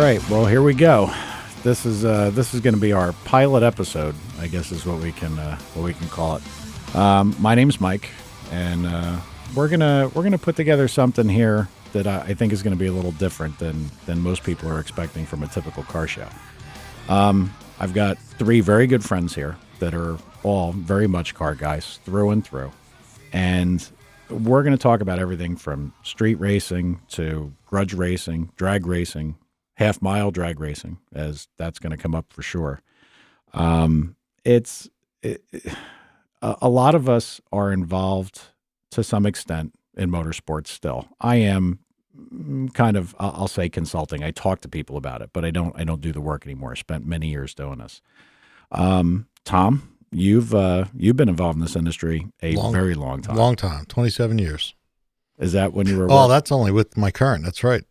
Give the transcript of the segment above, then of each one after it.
right. Well, here we go. This is going to be our pilot episode, I guess is what we can call it. My name's Mike, and we're gonna put together something here that I think is going to be a little different than most people are expecting from a typical car show. I've got three very good friends here that are all very much car guys through and through, and we're going to talk about everything from street racing to grudge racing, drag racing, half-mile drag racing, as that's going to come up for sure. A lot of us are involved to some extent in motorsports still. I am kind of, I'll say consulting. I talk to people about it, but I don't do the work anymore. I spent many years doing this. Tom, you've been involved in this industry very long time. Long time, 27 years. Is that when you were? Oh, that's only with my current. That's right.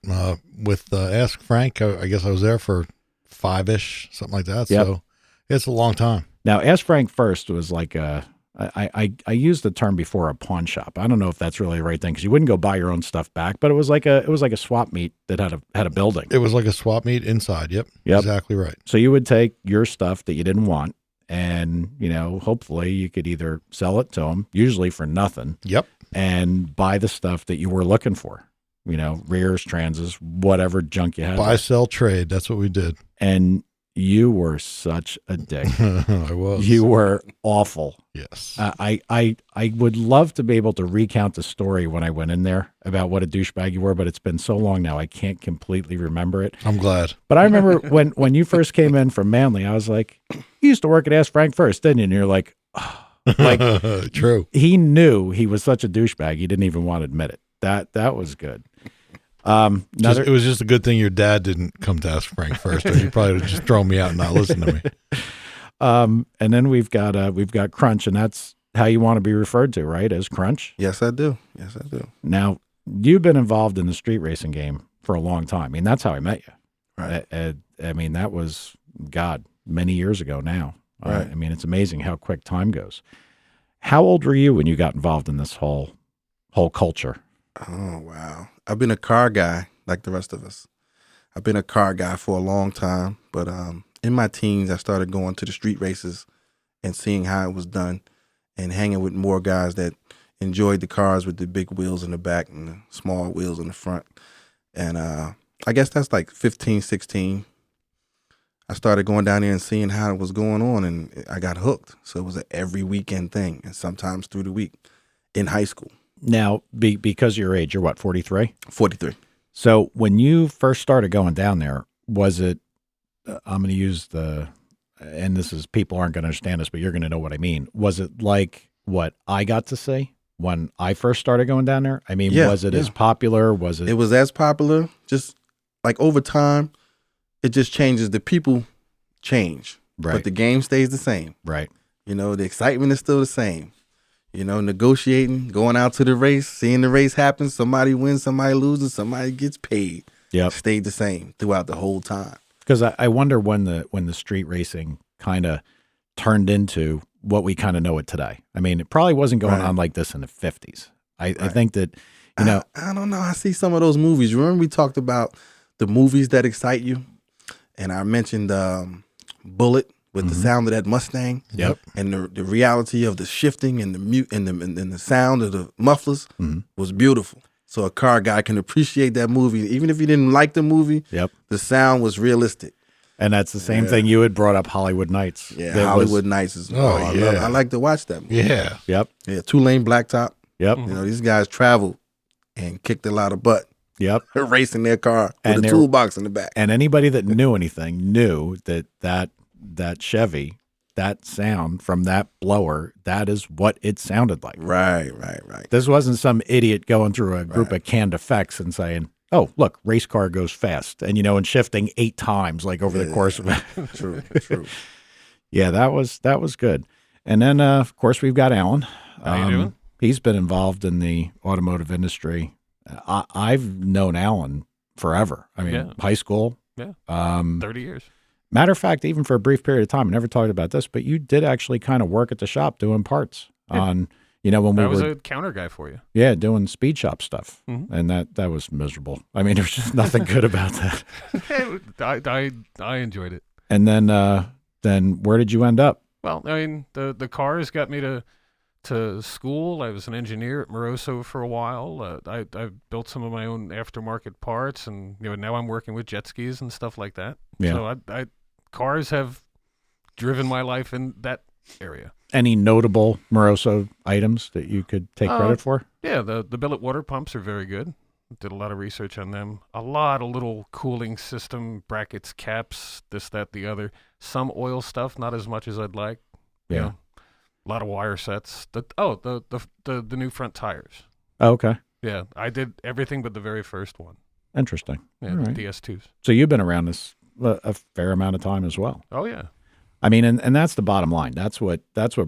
With Ask Frank, I guess I was there for 5-ish, something like that. Yep. So it's a long time. Now, Ask Frank first was like I used the term before a pawn shop. I don't know if that's really the right thing because you wouldn't go buy your own stuff back, but it was like a swap meet that had a building. It was like a swap meet inside. Yep. Exactly right. So you would take your stuff that you didn't want, and hopefully you could either sell it to them, usually for nothing. Yep. And buy the stuff that you were looking for. Rears, transes, whatever junk you had. Buy, sell, trade. That's what we did. And you were such a dick. I was. You were awful. Yes. I would love to be able to recount the story when I went in there about what a douchebag you were, but it's been so long now I can't completely remember it. I'm glad. But I remember when you first came in from Manly, I was like, you used to work at Ask Frank first, didn't you? And you're like, oh. Like, true. He knew he was such a douchebag. He didn't even want to admit it. That was good. It was just a good thing your dad didn't come to Ask Frank first, or he probably would have just thrown me out and not listened to me. And then we've got Crunch, and that's how you want to be referred to, right? As Crunch. Yes, I do. Now, you've been involved in the street racing game for a long time. I mean, that's how I met you. Right. I mean, that was many years ago now. Right. I mean, it's amazing how quick time goes. How old were you when you got involved in this whole culture? Oh, wow. I've been a car guy like the rest of us. I've been a car guy for a long time, but in my teens, I started going to the street races and seeing how it was done and hanging with more guys that enjoyed the cars with the big wheels in the back and the small wheels in the front. And I guess that's like 15, 16. I started going down there and seeing how it was going on, and I got hooked. So it was an every weekend thing, and sometimes through the week in high school. Now, because of your age, you're what, 43? 43. So when you first started going down there, was it, I'm going to use and this is, people aren't going to understand this, but you're going to know what I mean. Was it like what I got to see when I first started going down there? I mean, was it as popular? Was it? It was as popular, just like over time. It just changes. The people change, right? But the game stays the same, right? The excitement is still the same. Negotiating, going out to the race, seeing the race happen. Somebody wins, somebody loses, somebody gets paid. Yep, stayed the same throughout the whole time. Because I wonder when the street racing kind of turned into what we kind of know it today. I mean, it probably wasn't going on like this in the 50s. I think that I don't know. I see some of those movies. Remember we talked about the movies that excite you. And I mentioned Bullet with the sound of that Mustang, and the reality of the shifting and the mute and the sound of the mufflers was beautiful. So a car guy can appreciate that movie, even if he didn't like the movie. Yep, the sound was realistic. And that's the same thing you had brought up, Hollywood Nights. Yeah, Hollywood Nights is. I like to watch that movie. Yeah, yep, yeah. 2-lane blacktop. Yep. These guys traveled and kicked a lot of butt. Yep. Racing their car with a toolbox in the back. And anybody that knew anything knew that Chevy, that sound from that blower, that is what it sounded like. Right. This wasn't some idiot going through a group of canned effects and saying, oh, look, race car goes fast. And, and shifting 8 times like over the course of it. True. Yeah, that was good. And then, of course, we've got Alan. How you doing? He's been involved in the automotive industry. I've known Alan forever. I mean, high school. Yeah. 30 years. Matter of fact, even for a brief period of time, I never talked about this, but you did actually kind of work at the shop doing parts on, You know, when we I was were a counter guy for you. doing speed shop stuff, Mhm. and that was miserable. I mean, there's just nothing good about that. I enjoyed it. And then where did you end up? Well, I mean, the cars got me to school. I was an engineer at Moroso for a while. I built some of my own aftermarket parts, and now I'm working with jet skis and stuff like that. Yeah. So I cars have driven my life in that area. Any notable Moroso items that you could take credit for? Yeah, the billet water pumps are very good. Did a lot of research on them. A lot of little cooling system brackets, caps, this, that, the other. Some oil stuff, not as much as I'd like. You Yeah. know, a lot of wire sets. The new front tires. Oh, okay. Yeah, I did everything but the very first one. Interesting. Yeah, All right. the DS2s. So you've been around this a fair amount of time as well. Oh yeah. I mean, and that's the bottom line. That's what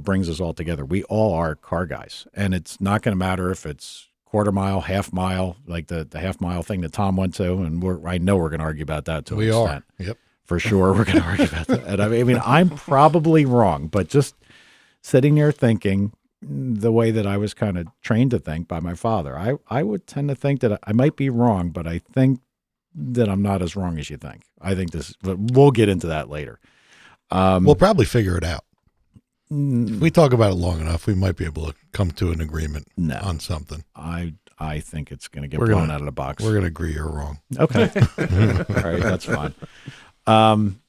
brings us all together. We all are car guys, and it's not going to matter if it's quarter mile, half mile, like the half mile thing that Tom went to, and I know we're going to argue about that to an We extent. are. Yep. For sure, we're going to argue about that. And I mean, I'm probably wrong, but just sitting there thinking the way that I was kind of trained to think by my father, I would tend to think that I might be wrong, but I think that I'm not as wrong as you think. I think but we'll get into that later. We'll probably figure it out. Mm, If we talk about it long enough, we might be able to come to an agreement No. on something. I think it's going to get We're blown gonna- out of the box. We're going to agree you're wrong. Okay. All right, that's fine.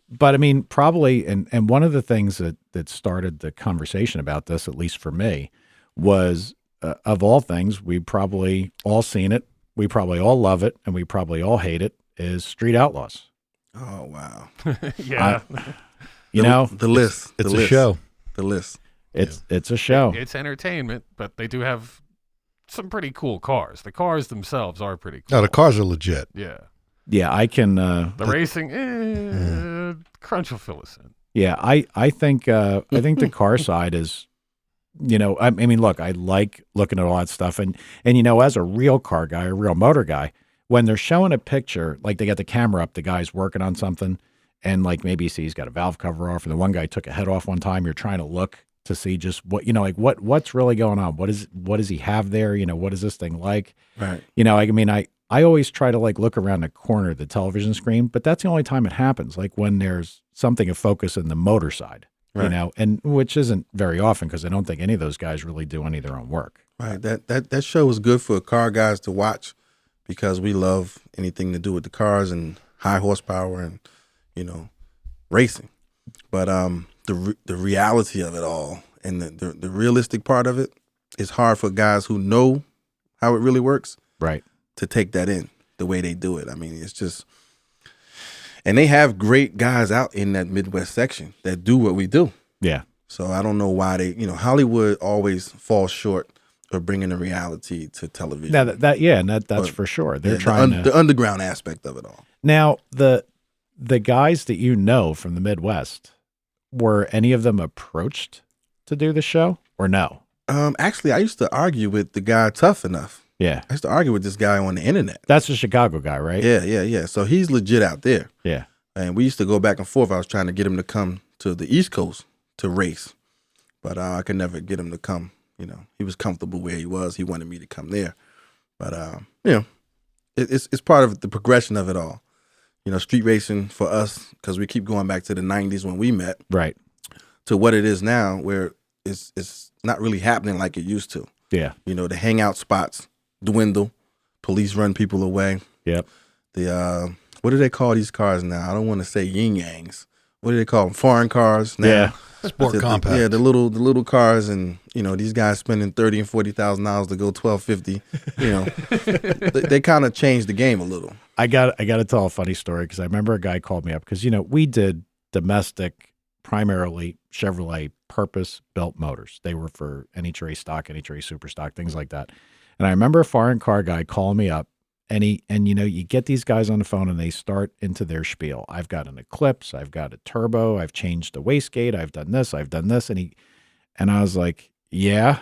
But I mean, probably, and one of the things that started the conversation about this, at least for me, was of all things, we probably all seen it, we probably all love it, and we probably all hate it, is Street Outlaws. Oh wow. Yeah. You know, the list. It's the a list, show. The list. it's a show. It's entertainment, but they do have some pretty cool cars. The cars themselves are pretty cool. No, the cars are legit. Yeah. Yeah, I can. The racing, Crunch will fill us in. Yeah, I think the car side is, I mean, look, I like looking at all that stuff, and as a real car guy, a real motor guy, when they're showing a picture, like they got the camera up, the guy's working on something, and like maybe you see he's got a valve cover off, and the one guy took a head off one time. You're trying to look to see just what what's really going on. What does he have there? What is this thing like? Right. I mean, I always try to like look around the corner of the television screen, but that's the only time it happens. Like when there's something of focus in the motor side, Right. and which isn't very often because I don't think any of those guys really do any of their own work. Right. That show is good for car guys to watch because we love anything to do with the cars and high horsepower and racing. But the reality of it all and the realistic part of it is hard for guys who know how it really works Right. to take that in the way they do it. I mean, it's just, and they have great guys out in that Midwest section that do what we do. Yeah. So I don't know why Hollywood always falls short of bringing the reality to television. Now that's But, for sure. They're Yeah, trying the underground aspect of it all. Now, the guys that from the Midwest, were any of them approached to do the show or no? Actually, I used to argue with the guy Tough Enough. Yeah. I used to argue with this guy on the internet. That's the Chicago guy, right? Yeah. So he's legit out there. Yeah. And we used to go back and forth. I was trying to get him to come to the East Coast to race, but I could never get him to come. He was comfortable where he was. He wanted me to come there, but it's part of the progression of it all. Street racing for us, because we keep going back to the '90s when we met, Right. to what it is now, where it's not really happening like it used to. Yeah. The hangout spots dwindle, police run people away. Yep. The what do they call these cars now? I don't want to say yin yangs. What do they call them? Foreign cars now. Yeah. Sport compact. Yeah, the little cars, and these guys spending $30,000 and $40,000 to go 1250. They kind of changed the game a little. I got to tell a funny story because I remember a guy called me up because we did domestic, primarily Chevrolet purpose-built motors. They were for NHRA stock, NHRA super stock, things like that. And I remember a foreign car guy calling me up, and you get these guys on the phone and they start into their spiel. I've got an Eclipse, I've got a turbo, I've changed the wastegate, I've done this, and I was like, yeah.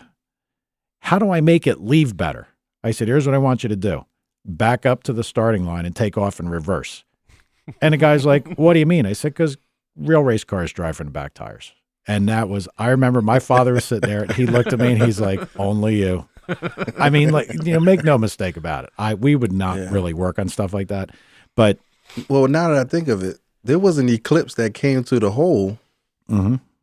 How do I make it leave better? I said, here's what I want you to do. Back up to the starting line and take off in reverse. And the guy's like, what do you mean? I said, because real race cars drive from the back tires. And that was, I remember my father was sitting there and he looked at me and he's like, only you. I mean, like, make no mistake about it. We would not really work on stuff like that. But well, now that I think of it, there was an eclipse that came to the hole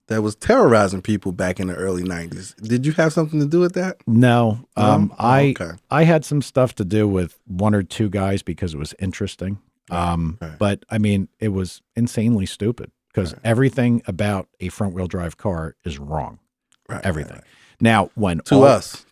that was terrorizing people back in the early 90s. Did you have something to do with that? no, Okay. I had some stuff to do with one or two guys because it was interesting. But I mean, it was insanely stupid because everything about a front wheel drive car is wrong. Right, Everything. right. Now, when To us.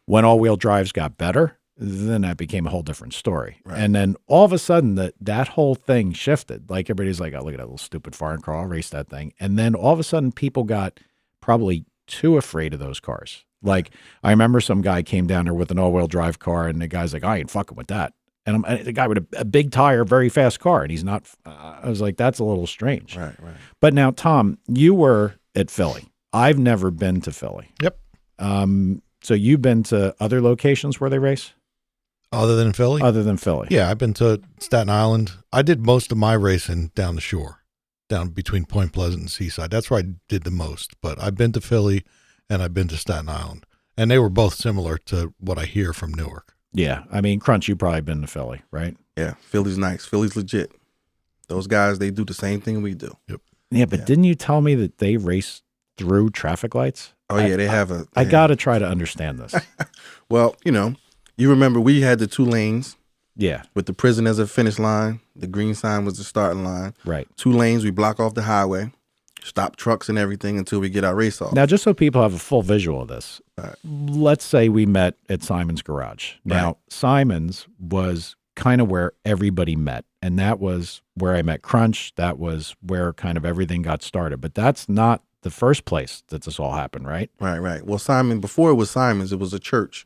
when all wheel drives got better, then that became a whole different story. Right. And then all of a sudden that whole thing shifted. Like everybody's like, oh, look at that little stupid foreign car, I'll race that thing. And then all of a sudden people got probably too afraid of those cars. Like I remember some guy came down there with an all wheel drive car and the guy's like, I ain't fucking with that. And the guy with a big tire, very fast car. And he's not, I was like, that's a little strange. Right. But now, Tom, you were at Philly. I've never been to Philly. Yep. So you've been to other locations where they race? Other than Philly? Other than Philly. Yeah, I've been to Staten Island. I did most of my racing down the shore, down between Point Pleasant and Seaside. That's where I did the most. But I've been to Philly and I've been to Staten Island. And they were both similar to what I hear from Newark. Yeah. I mean, Crunch, you've probably been to Philly, right? Yeah. Philly's nice. Philly's legit. Those guys, they do the same thing we do. Yeah, but didn't you tell me that they race through traffic lights? Oh, yeah. They have a. I got to try to understand this. Well, you remember we had the 2 lanes Yeah, with the prison as a finish line. The green sign was the starting line. right. 2 lanes, we block off the highway, stop trucks and everything until we get our race off. Now, just so people have a full visual of this, Right. let's say we met at Simon's Garage. Now, Right. Simon's was kind of where everybody met, and that was where I met Crunch. That was where kind of everything got started. But that's not the first place that this all happened, right? Right. Well, before it was Simon's, it was a church.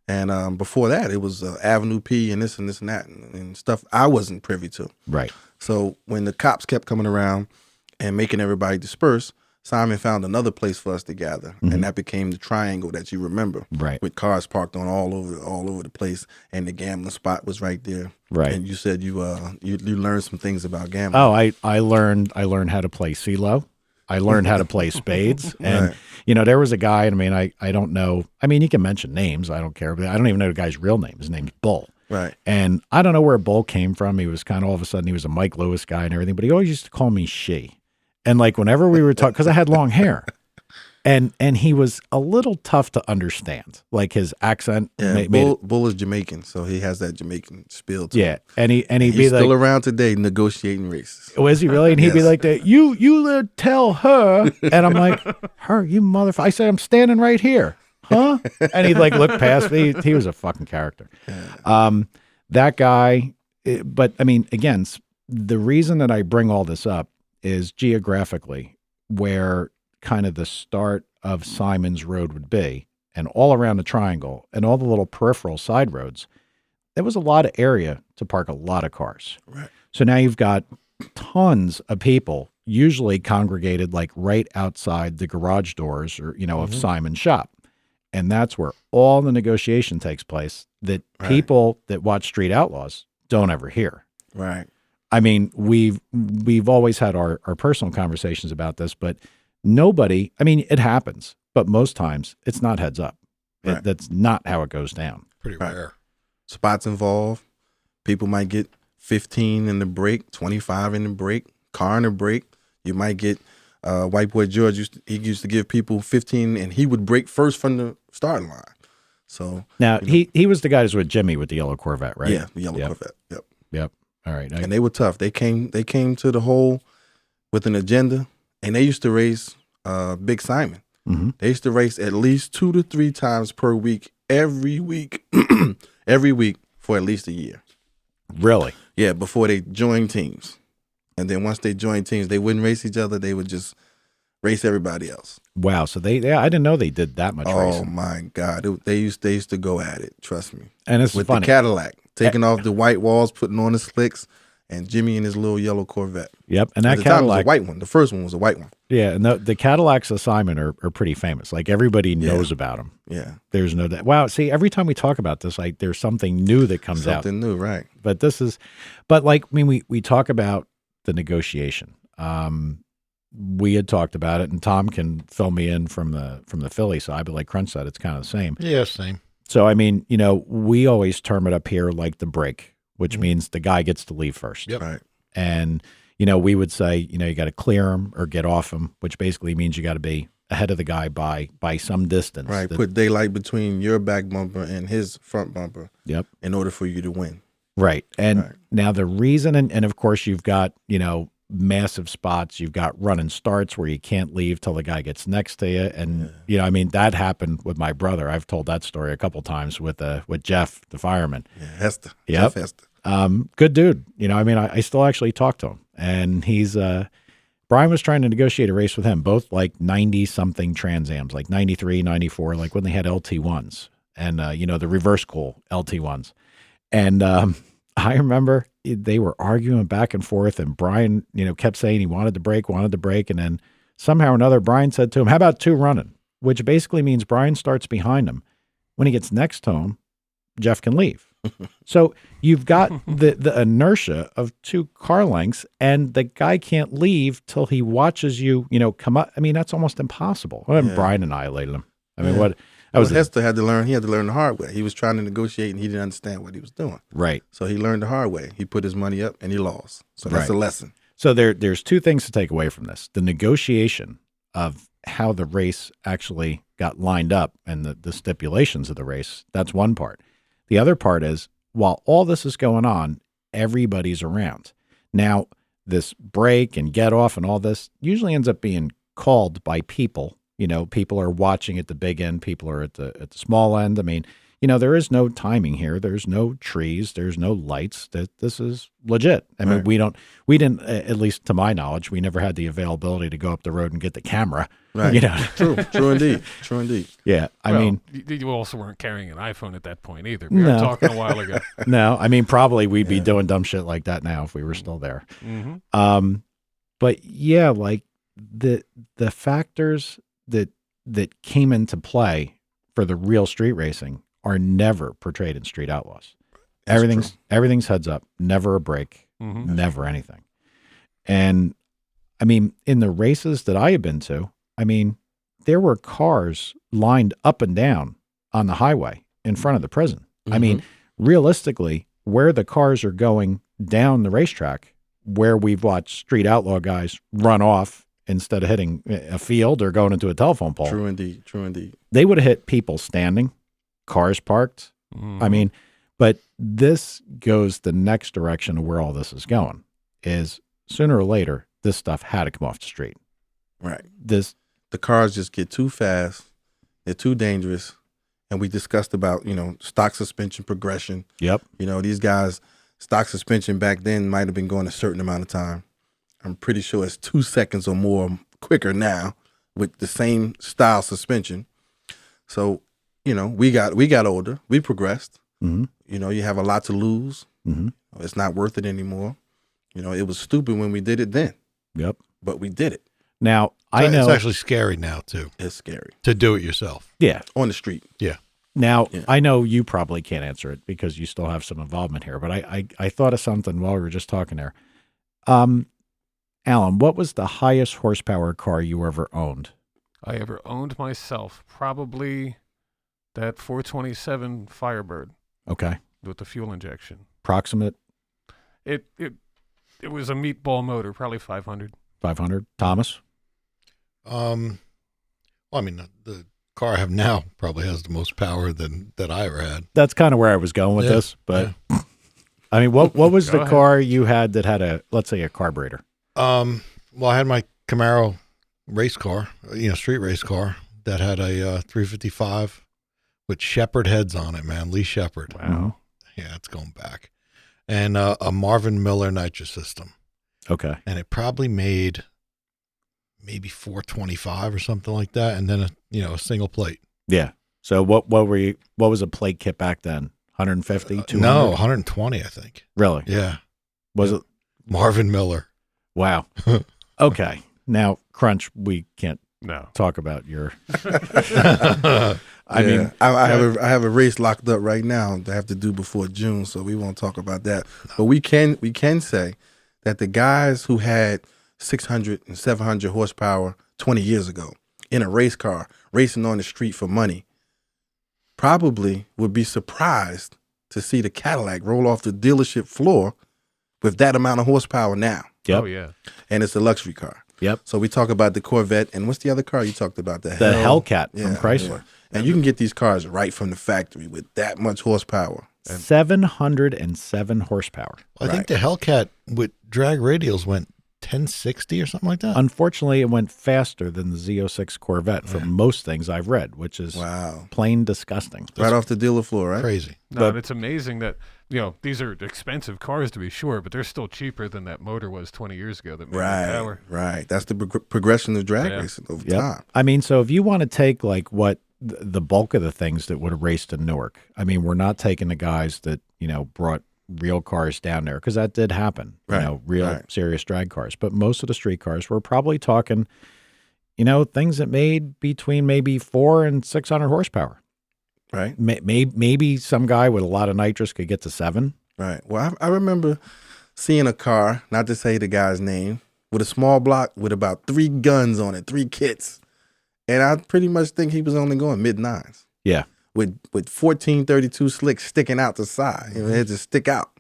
And before that, it was Avenue P and this and that and stuff I wasn't privy to. Right. So when the cops kept coming around and making everybody disperse, Simon found another place for us to gather, and that became the Triangle that you remember, Right. with cars parked on all over the place, and the gambling spot was right there. Right. And you said you learned some things about gambling. Oh, I learned how to play CeeLo. I learned how to play spades. And, Right. there was a guy, and I mean, I don't know. I mean, you can mention names. I don't care. But I don't even know the guy's real name. His name's Bull. Right. And I don't know where Bull came from. He was kind of all of a sudden, he was a Mike Lewis guy and everything, but he always used to call me she. And like whenever we were talking, because I had long hair. And he was a little tough to understand. Like his accent Yeah, made Bull, it. Bull is Jamaican, so he has that Jamaican spill to Yeah. him. And he'd He's be still like, around today negotiating races. was he really? And he'd be Yes. like that, you tell her. And I'm like, her, you motherfucker. I said, I'm standing right here. Huh? And he'd like look past me. He was a fucking character. That guy, but I mean, again, the reason that I bring all this up is geographically where kind of the start of Simon's Road would be, and all around the Triangle and all the little peripheral side roads, there was a lot of area to park a lot of cars. Right. So now you've got tons of people usually congregated like right outside the garage doors or, of Simon's shop. And that's where all the negotiation takes place that Right. people that watch Street Outlaws don't ever hear. Right. I mean, we've always had our personal conversations about this, but nobody, I mean, it happens, but most times it's not heads up. Right. That's not how it goes down. Pretty Right. rare. Spots involved. People might get 15 in the break, 25 in the break, car in the break. You might get White Boy George used to give people 15 and he would break first from the starting line. So Now, he was the guy who's with Jimmy with the yellow Corvette, right? yeah, the yellow Yep. Corvette. Yep. Yep. All right. And they were tough. They came to the hole with an agenda, and they used to race Big Simon. Mm-hmm. They used to race at least 2 to 3 times per week, every week, every week for at least a year. Really? Yeah, before they joined teams. And then once they joined teams, they wouldn't race each other. They would just race everybody else. Wow. So I didn't know they did that much Oh racing. my God. They used to go at it, trust me. And it's With funny. the Cadillac, taking off the white walls, putting on the slicks, and Jimmy in his little yellow Corvette. Yep. And At that the time, it was a Cadillac, white one. The first one was a white one. yeah, and the Cadillacs of Simon are pretty famous. Like everybody knows about them. Yeah. There's no doubt. Wow. See, every time we talk about this, like there's something new that comes out. Something new, right. But like, I mean, we talk about the negotiation. we had talked about it, and Tom can fill me in from the Philly side, but like Crunch said, it's kind of the same. Yeah, same. So, I mean, we always term it up here like the break, which means the guy gets to leave first. Yep. Right. And, we would say, you got to clear him or get off him, which basically means you got to be ahead of the guy by some distance. Right. Put daylight between your back bumper and his front bumper. Yep. In order for you to win. Right. And Right. now the reason, and of course, you've got, massive spots. You've got running starts where you can't leave till the guy gets next to you. And, that happened with my brother. I've told that story a couple times with Jeff, the fireman. Yeah, Hester. Yep. Jeff Hester. Good dude. I still actually talk to him, and he's, Brian was trying to negotiate a race with him, both like 90 something Trans Ams, like 93, 94, like when they had LT1s and, the reverse cool LT1s. And, I remember they were arguing back and forth, and Brian, kept saying he wanted to break. And then somehow or another, Brian said to him, "How about 2 running?" Which basically means Brian starts behind him. When he gets next to him, Jeff can leave. So you've got the inertia of 2 car lengths, and the guy can't leave till he watches you, come up. I mean, that's almost impossible. Well, Yeah. Brian annihilated him. I mean, Yeah. what? That was Hester had to learn. He had to learn the hard way. He was trying to negotiate, and he didn't understand what he was doing. right. So he learned the hard way. He put his money up, and he lost. So that's Right. a lesson. So there's 2 things to take away from this: the negotiation of how the race actually got lined up and the stipulations of the race. That's one part. The other part is, while all this is going on, everybody's around. Now, this break and get off and all this usually ends up being called by people. People are watching at the big end. People are at the small end. I mean, there is no timing here. There's no trees. There's no lights. This is legit. I mean, Right. we didn't, at least to my knowledge, we never had the availability to go up the road and get the camera. Right. True. True indeed. True indeed. Yeah. I Well, mean, you also weren't carrying an iPhone at that point either. We No. were talking a while ago. no, I mean, probably we'd be Yeah. doing dumb shit like that now if we were still there. Mm-hmm. But yeah, like the factors that came into play for the real street racing are never portrayed in Street Outlaws. That's Everything's heads up, never a break, Mm-hmm. never anything. And I mean, in the races that I have been to, I mean, there were cars lined up and down on the highway in front of the prison. I mean, realistically, where the cars are going down the racetrack, where we've watched Street Outlaw guys run off instead of hitting a field or going into a telephone pole, True indeed. True indeed. they would have hit people standing, cars parked. Mm-hmm. I mean, but this goes the next direction of where all this is going, is sooner or later, this stuff had to come off the street. Right. This, The cars just get too fast. They're too dangerous. And we discussed about, stock suspension progression. yep. These guys, stock suspension back then might have been going a certain amount of time. I'm pretty sure it's 2 seconds or more quicker now with the same style suspension. So, we got older. We progressed. Mm-hmm. You have a lot to lose. Mm-hmm. It's not worth it anymore. It was stupid when we did it then, Yep. but we did it. Now, I know. It's actually scary now, too, It's scary to do it yourself. Yeah. on the street. Now, Yeah. I know you probably can't answer it because you still have some involvement here, but I thought of something while we were just talking there. Alan, what was the highest horsepower car you ever owned? I ever owned myself, probably that 427 Firebird Okay. with the fuel injection. Approximate It was a meatball motor, probably 500. 500. Thomas? Well, I mean, the car I have now probably has the most power that I ever had. That's kind of where I was going with Yeah, this, but I mean, what was Go the ahead. car you had that had let's say a carburetor? Well, I had my Camaro race car, street race car that had a 355 with Shepherd heads on it, man. Lee Shepherd. Wow. Yeah, it's going back. And a Marvin Miller nitro system. Okay. And it probably made maybe 425 or something like that. And then a single plate. Yeah. So what was a plate kit back then? 150, 200? No, 120, I think. Really? Yeah. Was it? Marvin Miller. Wow. Okay. Now, Crunch, we can't No. talk about your. I mean, I have a race locked up right now that I have to do before June, so we won't talk about that. But we can say that the guys who had 600 and 700 horsepower 20 years ago in a race car, racing on the street for money, probably would be surprised to see the Cadillac roll off the dealership floor with that amount of horsepower now. Yep. Oh yeah. And it's a luxury car. Yep. So we talk about the Corvette, and what's the other car you talked about? The Hellcat from Yeah, Chrysler. yeah. And you can get these cars right from the factory with that much horsepower. 707 horsepower. I think the Hellcat with drag radials went 1060 or something like that. Unfortunately, it went faster than the Z06 Corvette for most things I've read, which is Wow. plain disgusting. Right off the dealer floor, right? Crazy. No, But- and it's amazing that these are expensive cars to be sure, but they're still cheaper than that motor was 20 years ago. That made the Right, power. right. That's the progression of drag Yeah. racing over Yep. time. I mean, so if you want to take like what the bulk of the things that would have raced in Newark, I mean, we're not taking the guys that, brought real cars down there because that did happen, Right, real right. serious drag cars. But most of the street cars were probably talking, things that made between maybe 400 and 600 horsepower. Right, Maybe some guy with a lot of nitrous could get to 7. right. Well, I remember seeing a car, not to say the guy's name, with a small block with about 3 guns on it, 3 kits. And I pretty much think he was only going mid-9s. Yeah. With 1432 slicks sticking out the side. It had to stick out.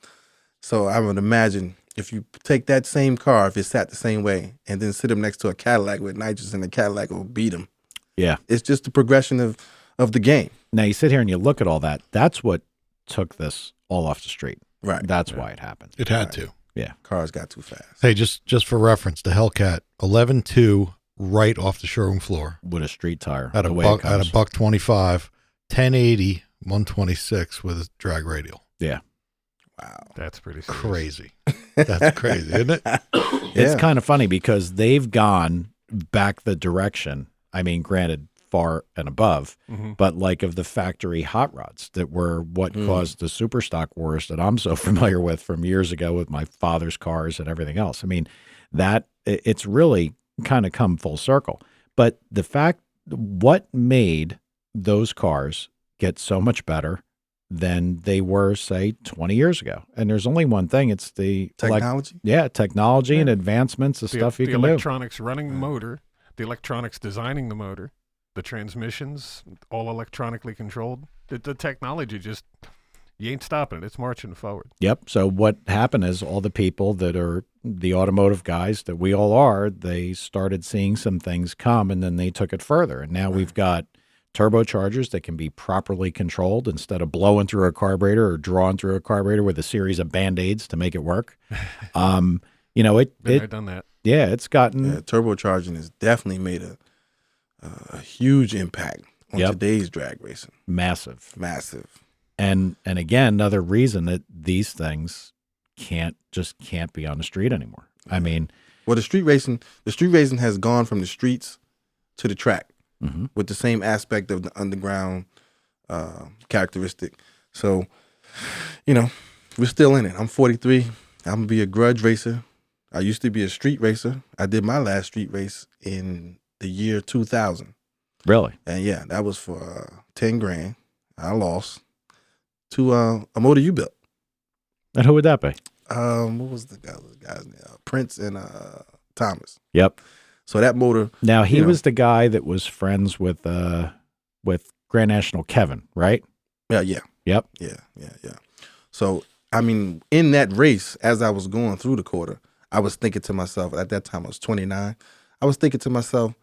So I would imagine if you take that same car, if it sat the same way, and then sit him next to a Cadillac with nitrous, and the Cadillac will beat him. Yeah. It's just the progression of the game. Now you sit here and you look at all that. That's what took this all off the street. Right. That's why it happened. It had to. Cars got too fast. Hey, just for reference, the Hellcat 11.2 right off the showroom floor With a street tire. at the a way it buck comes. $125, 1080, 126 with a drag radial. Yeah. Wow. That's pretty serious. Crazy. That's crazy, isn't it? It's Yeah. kind of funny because they've gone back the direction. I mean, granted, far and above, Mhm. but like of the factory hot rods that were what caused the super stock wars that I'm so familiar with from years ago with my father's cars and everything else. I mean, it's really kind of come full circle. But the fact, what made those cars get so much better than they were, say, 20 years ago? And there's only one thing. It's the Technology? technology and advancements of stuff you the can do. electronics running the motor, the electronics designing the motor, the transmissions, all electronically controlled. The technology just, you ain't stopping it. It's marching forward. Yep. So what happened is all the people that are the automotive guys that we all are, they started seeing some things come and then they took it further. And now we've got turbochargers that can be properly controlled instead of blowing through a carburetor or drawing through a carburetor with a series of Band-Aids to make it work. Been there, done that. It's gotten Yeah, turbocharging has definitely made a huge impact on Yep. today's drag racing. massive. Massive. And again, another reason that these things can't be on the street anymore. I mean, Well, the street racing has gone from the streets to the track mhm. with the same aspect of the underground characteristic. So, we're still in it. I'm 43. I'm gonna be a grudge racer. I used to be a street racer. I did my last street race in the year 2000. Really? And yeah, that was for 10 grand. I lost to a motor you built. And who would that be? What was the guy's name? Prince and Thomas. Yep. So that motor, Now he You know. was the guy that was friends with Grand National Kevin, right? yeah. Yep. Yeah. So, I mean, in that race, as I was going through the quarter, I was thinking to myself, at that time I was 29, I was thinking to myself,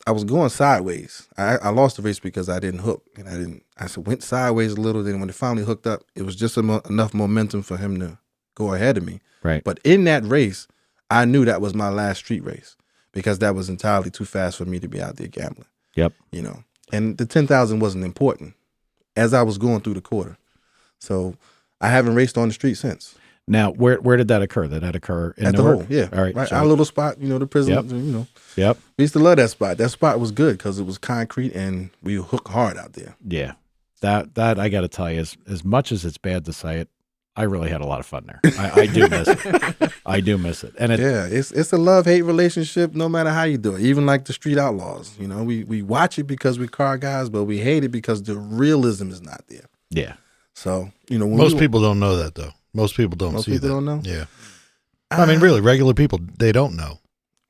I was going sideways. I lost the race because I didn't hook. And I went sideways a little. Then when it finally hooked up, it was just enough momentum for him to go ahead of me. Right. But in that race, I knew that was my last street race because that was entirely too fast for me to be out there gambling. Yep. And the 10,000 wasn't important as I was going through the quarter. So I haven't raced on the street since. Now, where did that occur? Did that occur in At the Newark? hole, yeah. All right. Right. so- Our little spot, the prison, Yep. Yep. We used to love that spot. That spot was good because it was concrete and we hook hard out there. Yeah. That I got to tell you, as much as it's bad to say it, I really had a lot of fun there. I do miss it. I do miss it. And Yeah, it's a love-hate relationship no matter how you do it. Even like the Street Outlaws. We watch it because we car guys, but we hate it because the realism is not there. yeah. So, when Most people don't know that, though. Most people don't Most see people that. don't know? Yeah. I mean, really, regular people, they don't know.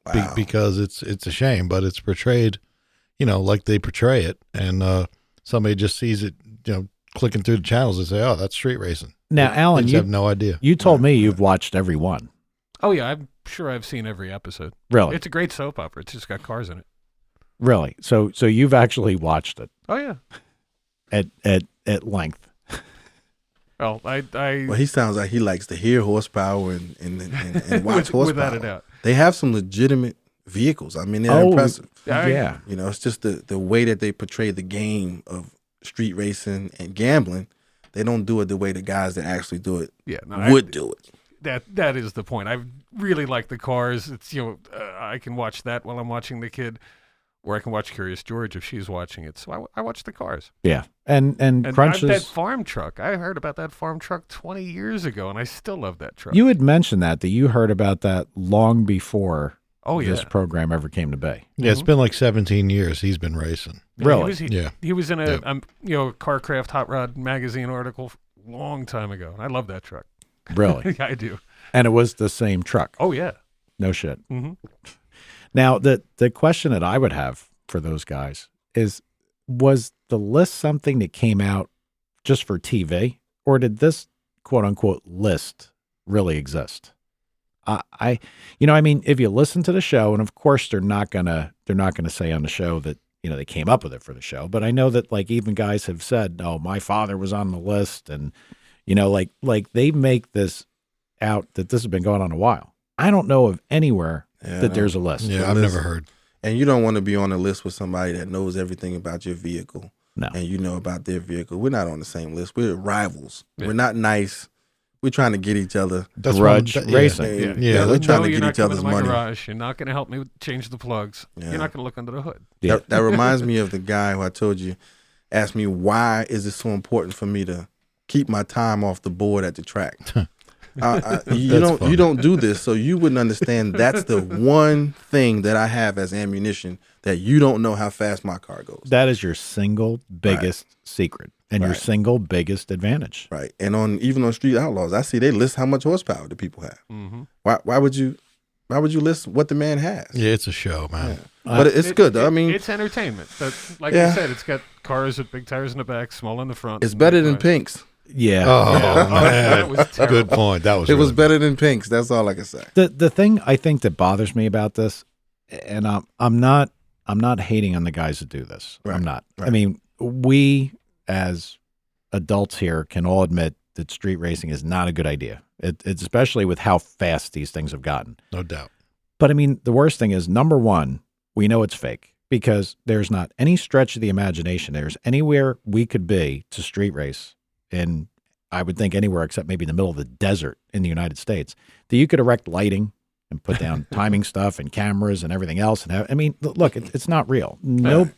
Wow. because it's a shame, but it's portrayed, like they portray it, and somebody just sees it, clicking through the channels and say, "Oh, that's street racing." Now, Alan, Kids have no idea. you told me you've watched every one. Oh yeah, I'm sure I've seen every episode. Really? It's a great soap opera. It's just got cars in it. Really? So you've actually watched it Oh yeah. at length. Well, Well, he sounds like he likes to hear horsepower and watch horsepower. without a doubt. They have some legitimate vehicles. I mean, they're Oh, impressive. Yeah. You know, it's just the way that they portray the game of street racing and gambling. They don't do it the way the guys that actually do it Yeah, no, would do it. That is the point. I really like the cars. It's I can watch that while I'm watching the kid, or I can watch Curious George if she's watching it. So I watch the cars. Yeah. And And Crunches. that farm truck. I heard about that farm truck 20 years ago, and I still love that truck. You had mentioned that you heard about that long before oh yeah. this program ever came to be. Yeah, it's been like 17 years he's been racing. Really? Yeah. He was in a Yeah. Carcraft Hot Rod magazine article a long time ago. I love that truck. Really? I do. And it was the same truck. Oh yeah. No shit. hmm Now, the question that I would have for those guys is, was the list something that came out just for TV, or did this quote unquote list really exist? I mean, if you listen to the show, and of course they're not gonna say on the show that they came up with it for the show, but I know that like even guys have said, "Oh, my father was on the list," and like they make this out that this has been going on a while. I don't know of anywhere that there's a list. Yeah, I've never heard. And you don't want to be on a list with somebody that knows everything about your vehicle. No. And you know about their vehicle. We're not on the same list. We're rivals. Yeah. We're not nice. We're trying to get each other. That's Grudge what- racing. And, Yeah, we're that's- trying No, to you're get not each coming other's to my money. garage. You're not going to help me change the plugs. Yeah. You're not going to look under the hood. Yeah. That reminds me of the guy who I told you asked me, why is it so important for me to keep my time off the board at the track? You That's funny. don't do this, so you wouldn't understand. That's the one thing that I have as ammunition, that you don't know how fast my car goes. That is your single biggest secret and your Right. single biggest advantage. Right. And even on Street Outlaws, I see they list how much horsepower the people have. Mm-hmm. Why would you list what the man has? Yeah, it's a show, man. But it's good though. I mean, it's entertainment. But like Yeah. I said, it's got cars with big tires in the back, small in the front. it's better than Right. Pink's. Yeah. Oh, Yeah. man. That was terrible. Good point. That was It was really better than Pink's. That's all I can say. The thing I think that bothers me about this, and I'm not hating on the guys that do this. Right, I'm not. I right. mean, we as adults here can all admit that street racing is not a good idea. It's especially with how fast these things have gotten. no doubt. But I mean, the worst thing is, number one, we know it's fake because there's not any stretch of the imagination. There's anywhere we could be to street race in, I would think anywhere except maybe in the middle of the desert in the United States, that you could erect lighting and put down timing stuff and cameras and everything else. And I mean, look, it's not real. Nope.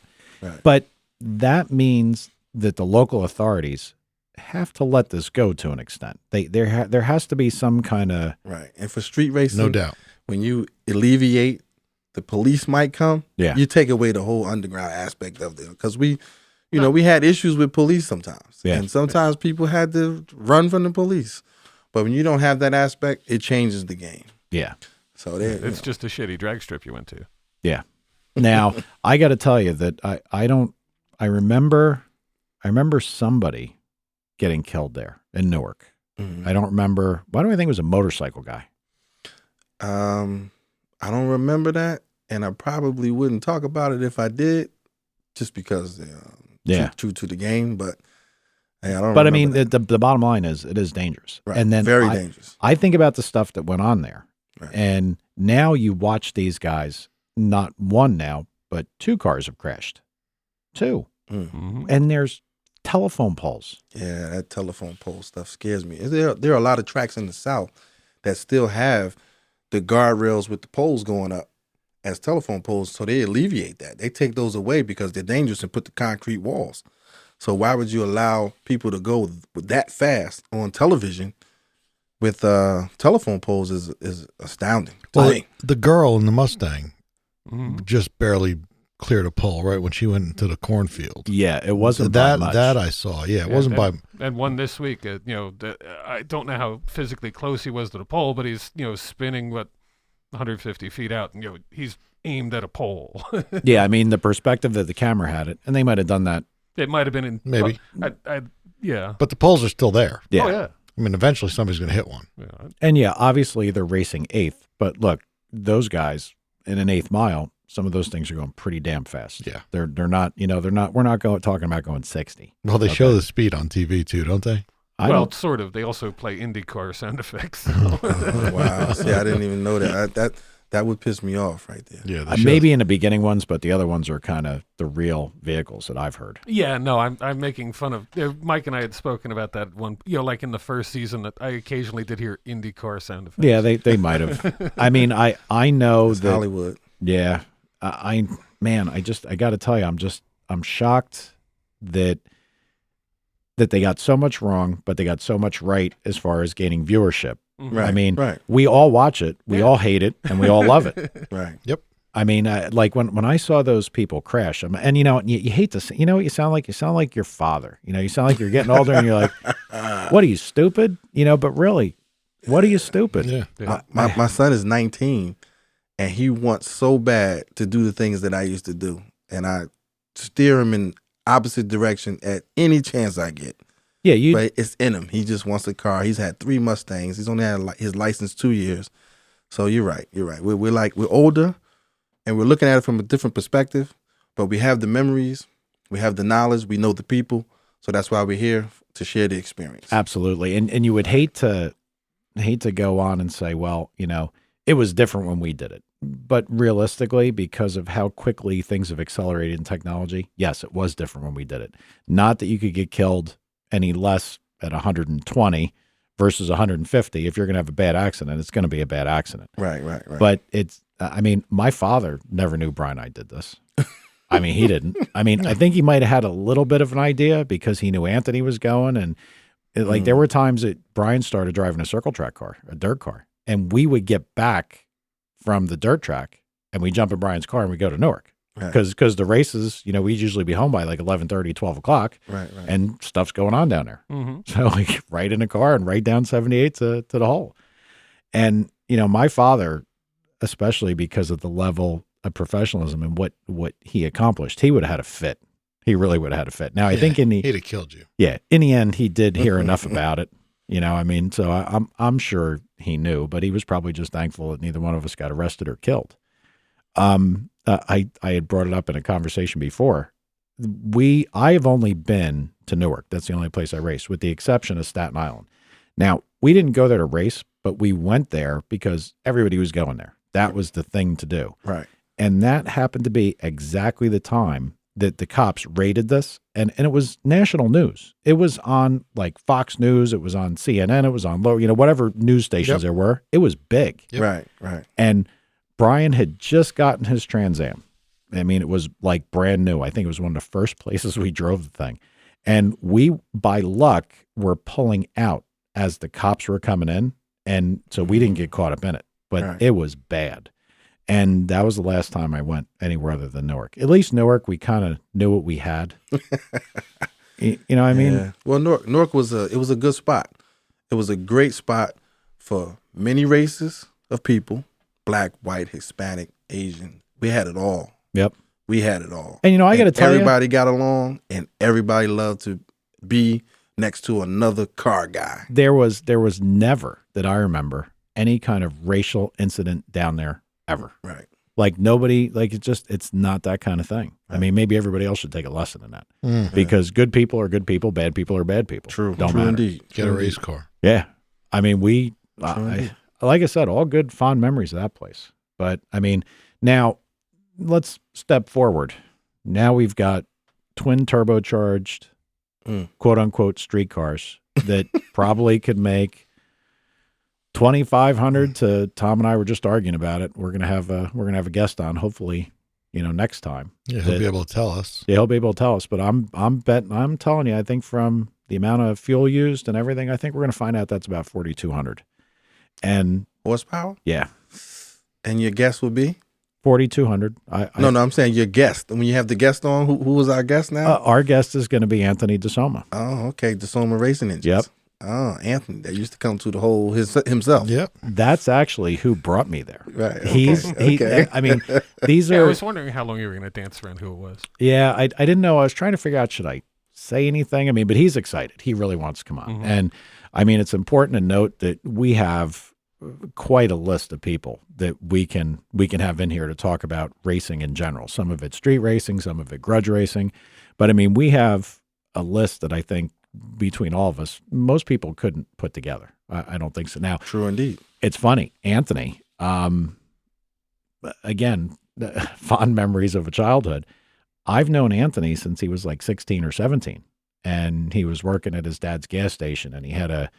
Right. But that means that the local authorities have to let this go to an extent. There has to be some kind of, Right. And for street racing, No doubt. when you alleviate the police might come, Yeah. you take away the whole underground aspect of it. Because we had issues with police sometimes. Yeah. And sometimes people had to run from the police. But when you don't have that aspect, it changes the game. yeah. So there, It's just a shitty drag strip you went to. Yeah. Now, I got to tell you that I remember somebody getting killed there in Newark. Mhm. I don't remember. Why do I think it was a motorcycle guy? I don't remember that, and I probably wouldn't talk about it if I did, just because Yeah. true to the game. But hey, I don't. But I remember mean, that. the bottom line is it is dangerous. Right. And then very dangerous. I think about the stuff that went on there. Right. And now you watch these guys, not one now, but two cars have crashed. Two. Mm-hmm. And there's telephone poles. Yeah, that telephone pole stuff scares me. There are a lot of tracks in the South that still have the guardrails with the poles going up as telephone poles, so they alleviate that. They take those away because they're dangerous and put the concrete walls. So why would you allow people to go that fast on television with telephone poles is astounding to Well, me. the girl in the Mustang Mm-hmm. just barely cleared a pole right when she went into the cornfield. Yeah, it wasn't by that much. that I saw. Yeah, it wasn't by. And one this week. I don't know how physically close he was to the pole, but he's spinning 150 feet out, and he's aimed at a pole. Yeah, I mean the perspective that the camera had it, and they might have done that. It might have been in Maybe. yeah. But the poles are still there. Yeah. Oh yeah. I mean, eventually somebody's going to hit one. Yeah. And yeah, obviously they're racing eighth, but look, those guys in an eighth mile, some of those things are going pretty damn fast. Yeah. They're not, we're not talking about going 60. Well, they Okay. show the speed on TV too, don't they? I Well, don't, sort of. They also play IndyCar sound effects. Wow. See, I didn't even know that. That would piss me off right there. Yeah. They show maybe in the beginning ones, but the other ones are kind of the real vehicles that I've heard. Yeah, no, I'm making fun of Mike and I had spoken about that one. Like in the first season, that I occasionally did hear IndyCar sound effects. Yeah, they might have. I mean, I know It's that. Hollywood. Yeah, I got to tell you, I'm shocked that they got so much wrong, but they got so much right as far as gaining viewership. Mhm. Right. I mean, right. we all watch it, we Yeah. all hate it, and we all love it. Right. I mean, like when I saw those people crash, and you hate to say, what you sound like? You sound like your father. You sound like you're getting older, and you're like, what are you, stupid? But really, what are you stupid? Yeah. Yeah. My son is 19, and he wants so bad to do the things that I used to do, and I steer him in opposite direction at any chance I get. Yeah, you. But it's in him. He just wants a car. He's had 3 Mustangs. He's only had his license 2 years. So you're right. You're right. We're older, and we're looking at it from a different perspective. But we have the memories, we have the knowledge, we know the people. So that's why we're here to share the experience. Absolutely. And you would hate to go on and say, well, it was different when we did it. But realistically, because of how quickly things have accelerated in technology, yes, it was different when we did it. Not that you could get killed any less at 120 versus 150. If you're going to have a bad accident, it's going to be a bad accident. Right. But my father never knew Brian and I did this. I mean, he didn't. I mean, I think he might have had a little bit of an idea because he knew Anthony was going. And there were times that Brian started driving a circle track car, a dirt car, and we would get back from the dirt track and we jump in Brian's car and we go to Newark. Right. Because the races, we'd usually be home by like 11:30, 12 o'clock, Right. and stuff's going on down there. Mhm. So like right in a car and right down 78 to the hole. And, my father, especially because of the level of professionalism and what he accomplished, he would have had a fit. He really would have had a fit. Now, I think he'd have killed you. in the end, he did hear enough about it. So I'm sure he knew, but he was probably just thankful that neither one of us got arrested or killed. I had brought it up in a conversation before. I have only been to Newark. That's the only place I raced, with the exception of Staten Island. Now, we didn't go there to race, but we went there because everybody was going there. That was the thing to do. Right. And that happened to be exactly the time that the cops raided this. And it was national news. It was on like Fox News. It was on CNN. It was on whatever news stations there were. It was big. Yep. Right. And Brian had just gotten his Trans Am. I mean, it was like brand new. I think it was one of the first places we drove the thing. And we, by luck, were pulling out as the cops were coming in. And so we didn't get caught up in it, but Right. it was bad. And that was the last time I went anywhere other than Newark. At least Newark, we kind of knew what we had. You know what I mean? Yeah. Well, Newark was a good spot. It was a great spot for many races of people: black, white, Hispanic, Asian. We had it all. Yep. We had it all. And I got to tell you, everybody got along, and everybody loved to be next to another car guy. there was never that I remember any kind of racial incident down there ever. Right. Like nobody, like it's not that kind of thing. I mean, maybe everybody else should take a lesson in that, Mm. because good people are good people, bad people are bad people. True. Don't True matter. indeed. Get True a race indeed. car. Yeah. I mean, indeed. like I said, all good, fond memories of that place. But I mean, now let's step forward. Now we've got twin turbocharged, quote unquote, street cars that probably could make 2,500 to. Tom and I were just arguing about it. We're gonna have a guest on, hopefully, next time. Yeah, he'll be able to tell us. Yeah, he'll be able to tell us. But I'm telling you, I think from the amount of fuel used and everything, I think we're gonna find out that's about 4,200. And Horsepower. yeah, And your guest would be? 4,200. No, I'm saying your guest. When you have the guest on, who was our guest now? Our guest is going to be Anthony DeSoma. Oh, okay. DeSoma Racing Engines. Yep. Oh, Anthony, that used to come to the hole himself. Yep. That's actually who brought me there. Right. Okay. He. I mean, these Yeah, I are. was wondering how long you were going to dance around who it was. Yeah, I didn't know. I was trying to figure out, should I say anything? I mean, but he's excited. He really wants to come on. Mhm. And I mean, it's important to note that we have quite a list of people that we can have in here to talk about racing in general. Some of it street racing, some of it grudge racing. But I mean, we have a list that I think between all of us, most people couldn't put together. I don't think so. Now, True indeed. it's funny, Anthony, again, fond memories of a childhood. I've known Anthony since he was like 16 or 17, and he was working at his dad's gas station, and he had a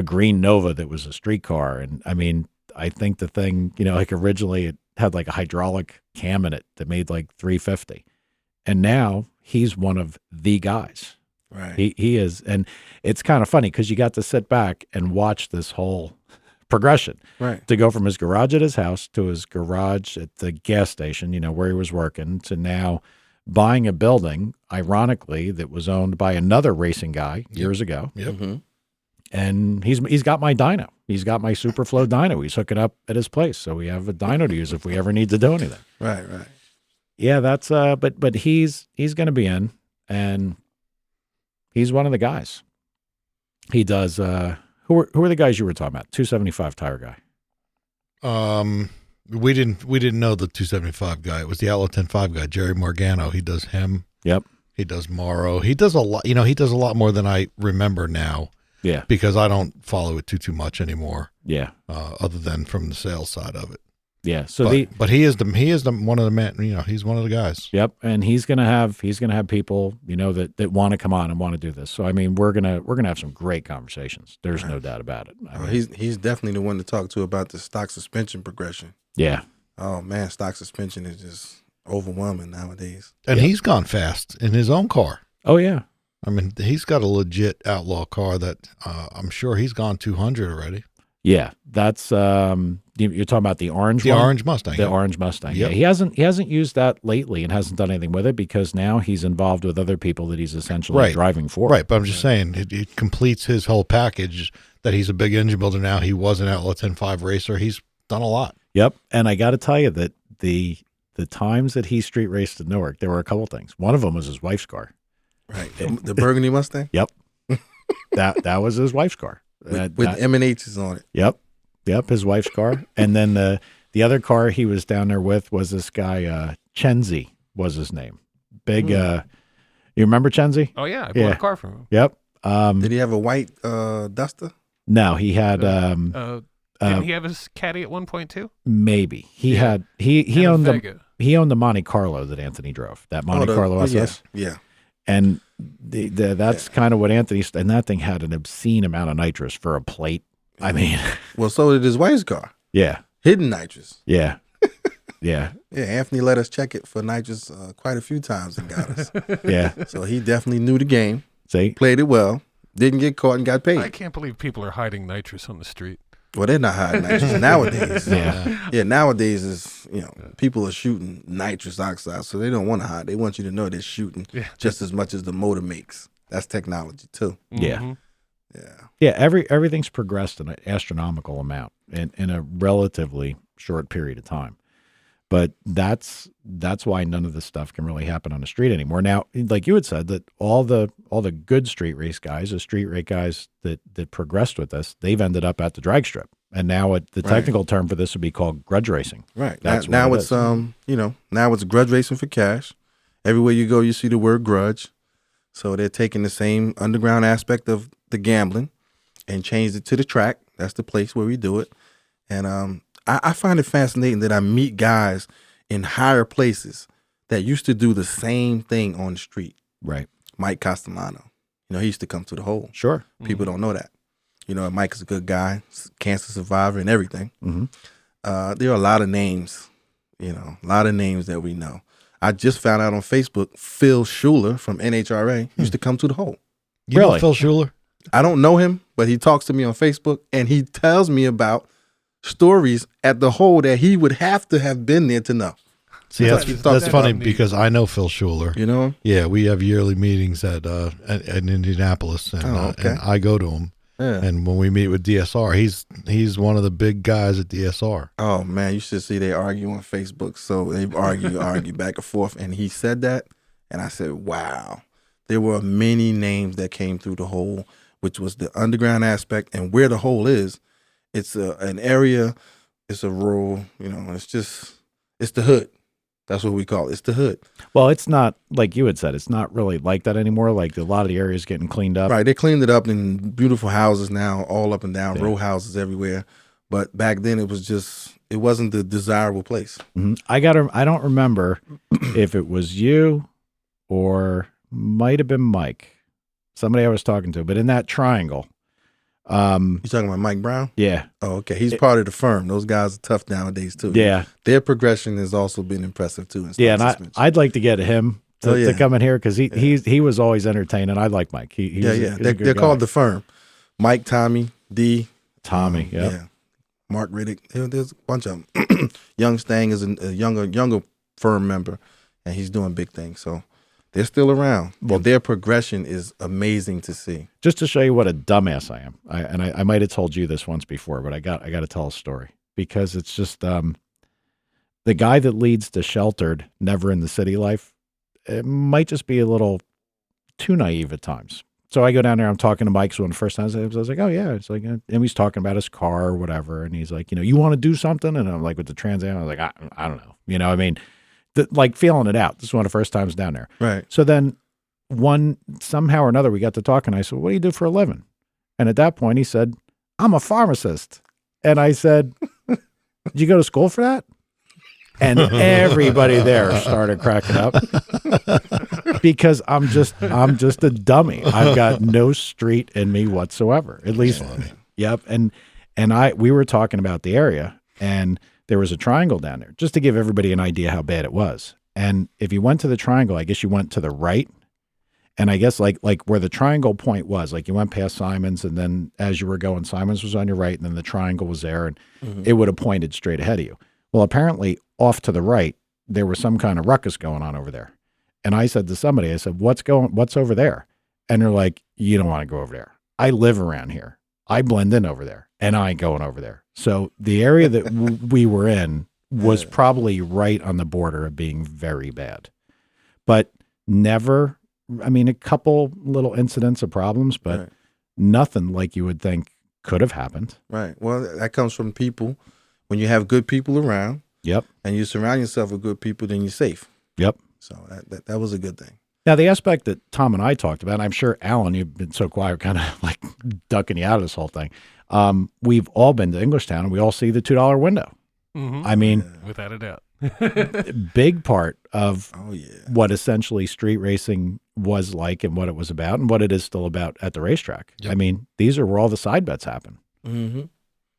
green Nova that was a street car. And I mean, I think the thing, like originally it had like a hydraulic cam in it that made like 350. And now he's one of the guys. Right. He is. And it's kind of funny because you got to sit back and watch this whole progression Right. to go from his garage at his house to his garage at the gas station, where he was working, to now buying a building, ironically, that was owned by another racing guy years ago. Yep. Mm-hmm. And he's got my dyno. He's got my Superflow dyno. He's hooking up at his place. So we have a dyno to use if we ever need to do anything. Right. Right. Yeah, that's but he's going to be in, and he's one of the guys. He does who are the guys you were talking about? 275 tire guy. We didn't know the 275 guy. It was the Outlaw 10.5 guy, Jerry Morgano. He does him. Yep. He does Morrow. He does a lot. He does a lot more than I remember now. Yeah. Because I don't follow it too much anymore. Yeah. Other than from the sales side of it. Yeah. So but he is the one of the men. He's one of the guys. Yep, and he's gonna have people that want to come on and want to do this. So I mean, we're gonna have some great conversations. There's no doubt about it. I mean, He's definitely the one to talk to about the stock suspension progression. yeah, Oh man, stock suspension is just overwhelming nowadays. And he's gone fast in his own car. oh yeah, I mean, he's got a legit outlaw car that I'm sure he's gone 200 already. yeah. That's you're talking about the orange The one? orange Mustang. The orange Mustang. Yep. Yeah, he hasn't used that lately and hasn't done anything with it because now he's involved with other people that he's essentially Right. driving for. Right, but I'm just saying it completes his whole package. That he's a big engine builder now. He was an Outlaw 10.5 racer. He's done a lot. Yep, and I got to tell you that the times that he street raced at Newark, there were a couple things. One of them was his wife's car. Right. The Burgundy Mustang Yep. that was his wife's car. with M&H's on it. Yep, his wife's car. And then the other car he was down there with was this guy, Chenzi was his name. Big, you remember Chenzi? Oh yeah, I bought Yeah. a car from him. Yep. Did he have a white Duster? No, he had, Didn't he have his caddy at one point too? maybe. He Yeah. had, he And a owned Vega. he owned the Monte Carlo that Anthony drove, that Monte Carlo SS. Yeah. And that's kind of what Anthony, and that thing had an obscene amount of nitrous for a plate. I mean, Well, so did his wife's car. yeah, Hidden nitrous. yeah, yeah, Yeah, Anthony let us check it for nitrous quite a few times and got us. yeah. So he definitely knew the game, See? played it well, didn't get caught and got paid. I can't believe people are hiding nitrous on the street. Well, they're not hiding nitrous nowadays. Yeah. Yeah, nowadays is, people are shooting nitrous oxide, so they don't want to hide. They want you to know they're shooting Yeah. just as much as the motor makes. That's technology too. Yeah. Mhm. Yeah. Yeah, everything's progressed in an astronomical amount in a relatively short period of time. But that's why none of this stuff can really happen on the street anymore. Now, like you had said, that all the good street race guys, the street race guys that progressed with us, they've ended up at the drag strip. And now the technical term for this would be called grudge racing. Right. That's now what it it's now it's grudge racing for cash. Everywhere you go, you see the word grudge. So they're taking the same underground aspect of the gambling and changed it to the track. That's the place where we do it. And I find it fascinating that I meet guys in higher places that used to do the same thing on the street. Right. Mike Castellano, he used to come to the hole. Sure. People don't know that. Mike is a good guy, cancer survivor and everything. Mm-hmm. There are a lot of names, a lot of names that we know. I just found out on Facebook, Phil Schuler from NHRA used to come to the hole. You know Really? Phil Schuler? I don't know him, but he talks to me on Facebook and he tells me about stories at the hole that he would have to have been there to know. See, That's that's, what you that's thought funny about me. because I know Phil Schuler. You know? Yeah, we have yearly meetings at Indianapolis, and, Oh, okay. and I go to them. Yeah. And when we meet with DSR, he's one of the big guys at DSR. Oh man, you should see they argue on Facebook. So they argue back and forth. And he said that, and I said, wow. There were many names that came through the hole, which was the underground aspect. And where the hole is, it's an area, it's a rural, it's the hood. That's what we call it. It's the hood. Well, it's not like you had said. It's not really like that anymore. Like a lot of the areas getting cleaned up. Right. They cleaned it up in beautiful houses now, all up and down, Yeah. row houses everywhere. But back then it wasn't the desirable place. Mhm. I don't remember if it was you or might have been Mike, somebody I was talking to, but in that triangle. You talking about Mike Brown? Yeah. Oh, okay. He's part of the firm. Those guys are tough nowadays too. Yeah. Their progression has also been impressive too. In Yeah. stock And suspension. I'd like to get him to, Oh, yeah. to come in here because he was always entertaining. I like Mike. He's yeah. he's a They're good guy. called the firm. Mike, Tommy, D, Tommy. Yep. yeah. Mark Riddick. There's a bunch of them. Young Stang is a younger firm member, and he's doing big things. So they're still around. Well, their progression is amazing to see. Just to show you what a dumbass I am. I might have told you this once before, but I got to tell a story because it's just the guy that leads the sheltered, never in the city life. It might just be a little too naive at times. So I go down there. I'm talking to Mike. So when the first time I was like, oh yeah, it's like, and he's talking about his car or whatever, and he's like, you want to do something? And I'm like, with the Trans Am, I was like, I don't know. I mean, like feeling it out. This is one of the first times down there. Right. So then somehow or another, we got to talking. I said, what do you do for a living? And at that point he said, I'm a pharmacist. And I said, did you go to school for that? And everybody there started cracking up because I'm just a dummy. I've got no street in me whatsoever. At least, yep. And we were talking about the area, and there was a triangle down there, just to give everybody an idea how bad it was. And if you went to the triangle, I guess you went to the right. And I guess like where the triangle point was, like you went past Simon's, and then as you were going, Simon's was on your right, and then the triangle was there, and it would have pointed straight ahead of you. Well, apparently off to the right, there was some kind of ruckus going on over there. And I said to somebody, I said, what's over there? And they're like, you don't want to go over there. I live around here. I blend in over there, and I ain't going over there. So the area that we were in was probably right on the border of being very bad, but never, I mean, a couple little incidents of problems, but nothing like you would think could have happened. Right. Well, that comes from people. When you have good people around, Yep. and you surround yourself with good people, then you're safe. Yep. So that was a good thing. Now, the aspect that Tom and I talked about, and I'm sure, Alan, you've been so quiet, kind of like ducking you out of this whole thing. We've all been to Englishtown, and we all see the $2 window. Mm-hmm. I mean, Without a doubt. big part of Oh yeah. what essentially street racing was like and what it was about and what it is still about at the racetrack. Yep. I mean, these are where all the side bets happen. Mm-hmm.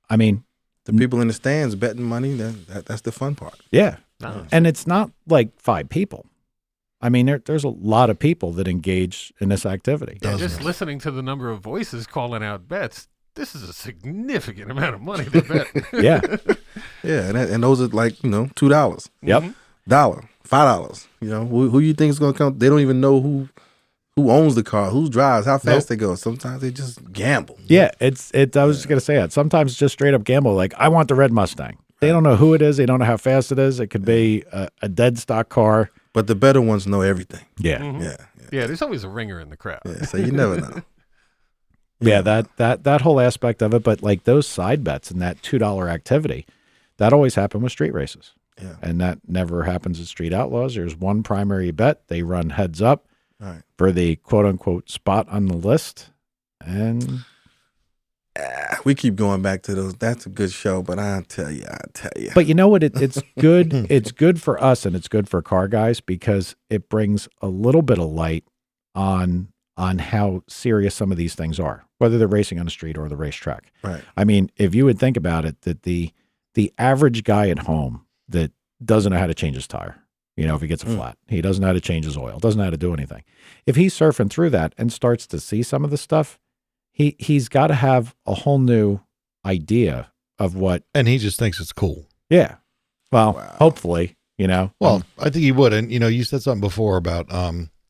I mean, The people in the stands betting money. That's the fun part. yeah. No. And it's not like 5 people. I mean, there's a lot of people that engage in this activity. Yeah, Dozens. just listening to the number of voices calling out bets, this is a significant amount of money to bet. Yeah. Yeah, and those are like $2, Yep. $1, $5. Who you think is going to come? They don't even know who owns the car, who drives, how fast they go. Sometimes they just gamble. Yeah. I was just going to say that. Sometimes it's just straight up gamble. Like, I want the red Mustang. They don't know who it is. They don't know how fast it is. It could be a dead stock car. But the better ones know everything. Yeah. Mhm. Yeah, Yeah, there's always a ringer in the crowd. yeah. So you never know. Yeah, that whole aspect of it, but like those side bets and that $2 activity, that always happened with street races. Yeah. And that never happens at Street Outlaws. There's one primary bet. They run heads up All right. for the quote unquote spot on the list. And We keep going back to those. That's a good show, but I tell you. but you know what? It's good. It's good for us and it's good for car guys because it brings a little bit of light on how serious some of these things are, whether they're racing on the street or the racetrack. Right. I mean, if you would think about it, that the average guy at home that doesn't know how to change his tire, if he gets a flat, he doesn't know how to change his oil, doesn't know how to do anything. If he's surfing through that and starts to see some of the stuff, he's got to have a whole new idea of what. And he just thinks it's cool. Yeah. Well, Wow. hopefully, Well, I think he would. And, you said something before about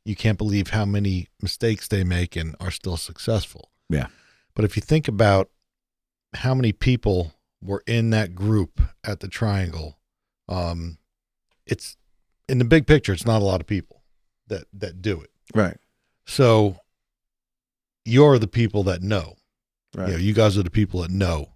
you can't believe how many mistakes they make and are still successful. Yeah. But if you think about how many people were in that group at the Triangle, it's in the big picture, it's not a lot of people that do it. Right. So you're the people that know. Right. You know, you guys are the people that know.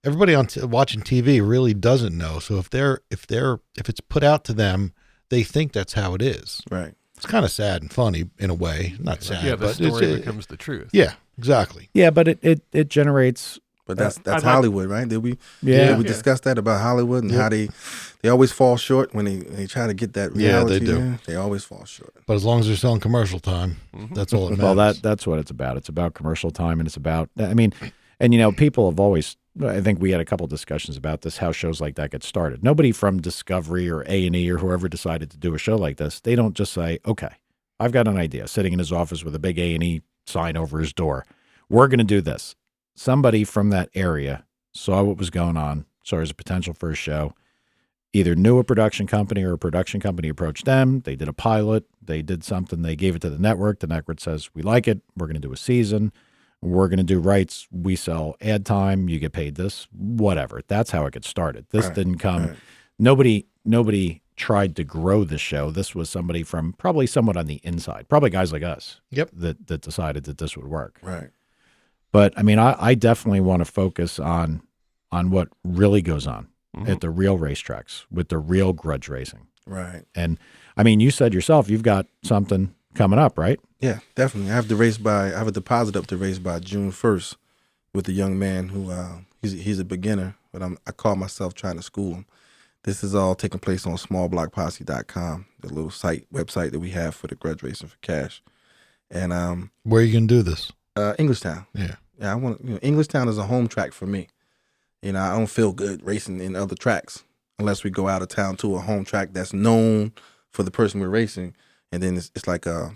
Everybody watching TV really doesn't know. So if it's put out to them, they think that's how it is. Right. It's kind of sad and funny in a way. Not sad, Yeah, the but story becomes the truth. Yeah, exactly. Yeah, but it generates. But that's I'd like- Hollywood, right? Did we Yeah. we discuss that about Hollywood and how they always fall short when they try to get that Yeah, reality. they do. there. They always fall short. But as long as they're selling commercial time, that's all it matters. Well, that's what it's about. It's about commercial time, and it's about. I mean, and you know, people have always. I think we had a couple discussions about this. How shows like that get started. Nobody from Discovery or A&E or whoever decided to do a show like this. They don't just say, "Okay, I've got an idea." Sitting in his office with a big A&E sign over his door, we're going to do this. Somebody from that area saw what was going on, saw there's a potential for a show, either knew a production company or a production company approached them. They did a pilot. They did something. They gave it to the network. The network says, we like it. We're going to do a season. We're going to do rights. We sell ad time. You get paid this, whatever. That's how it gets started. This didn't come. right. Nobody tried to grow the show. This was somebody from probably somewhat on the inside, probably guys like us. Yep. That decided that this would work. Right. But I mean, I definitely want to focus on what really goes on at the real racetracks with the real grudge racing. Right. And I mean, you said yourself, you've got something coming up, right? Yeah, definitely. I have a deposit up to race by June 1st with a young man who he's a beginner, but I call myself trying to school him. This is all taking place on smallblockposse.com, the little website that we have for the grudge racing for cash. And Where are you going to do this? Englishtown. Yeah. Yeah, Englishtown is a home track for me. You know, I don't feel good racing in other tracks unless we go out of town to a home track that's known for the person we're racing, and then it's like a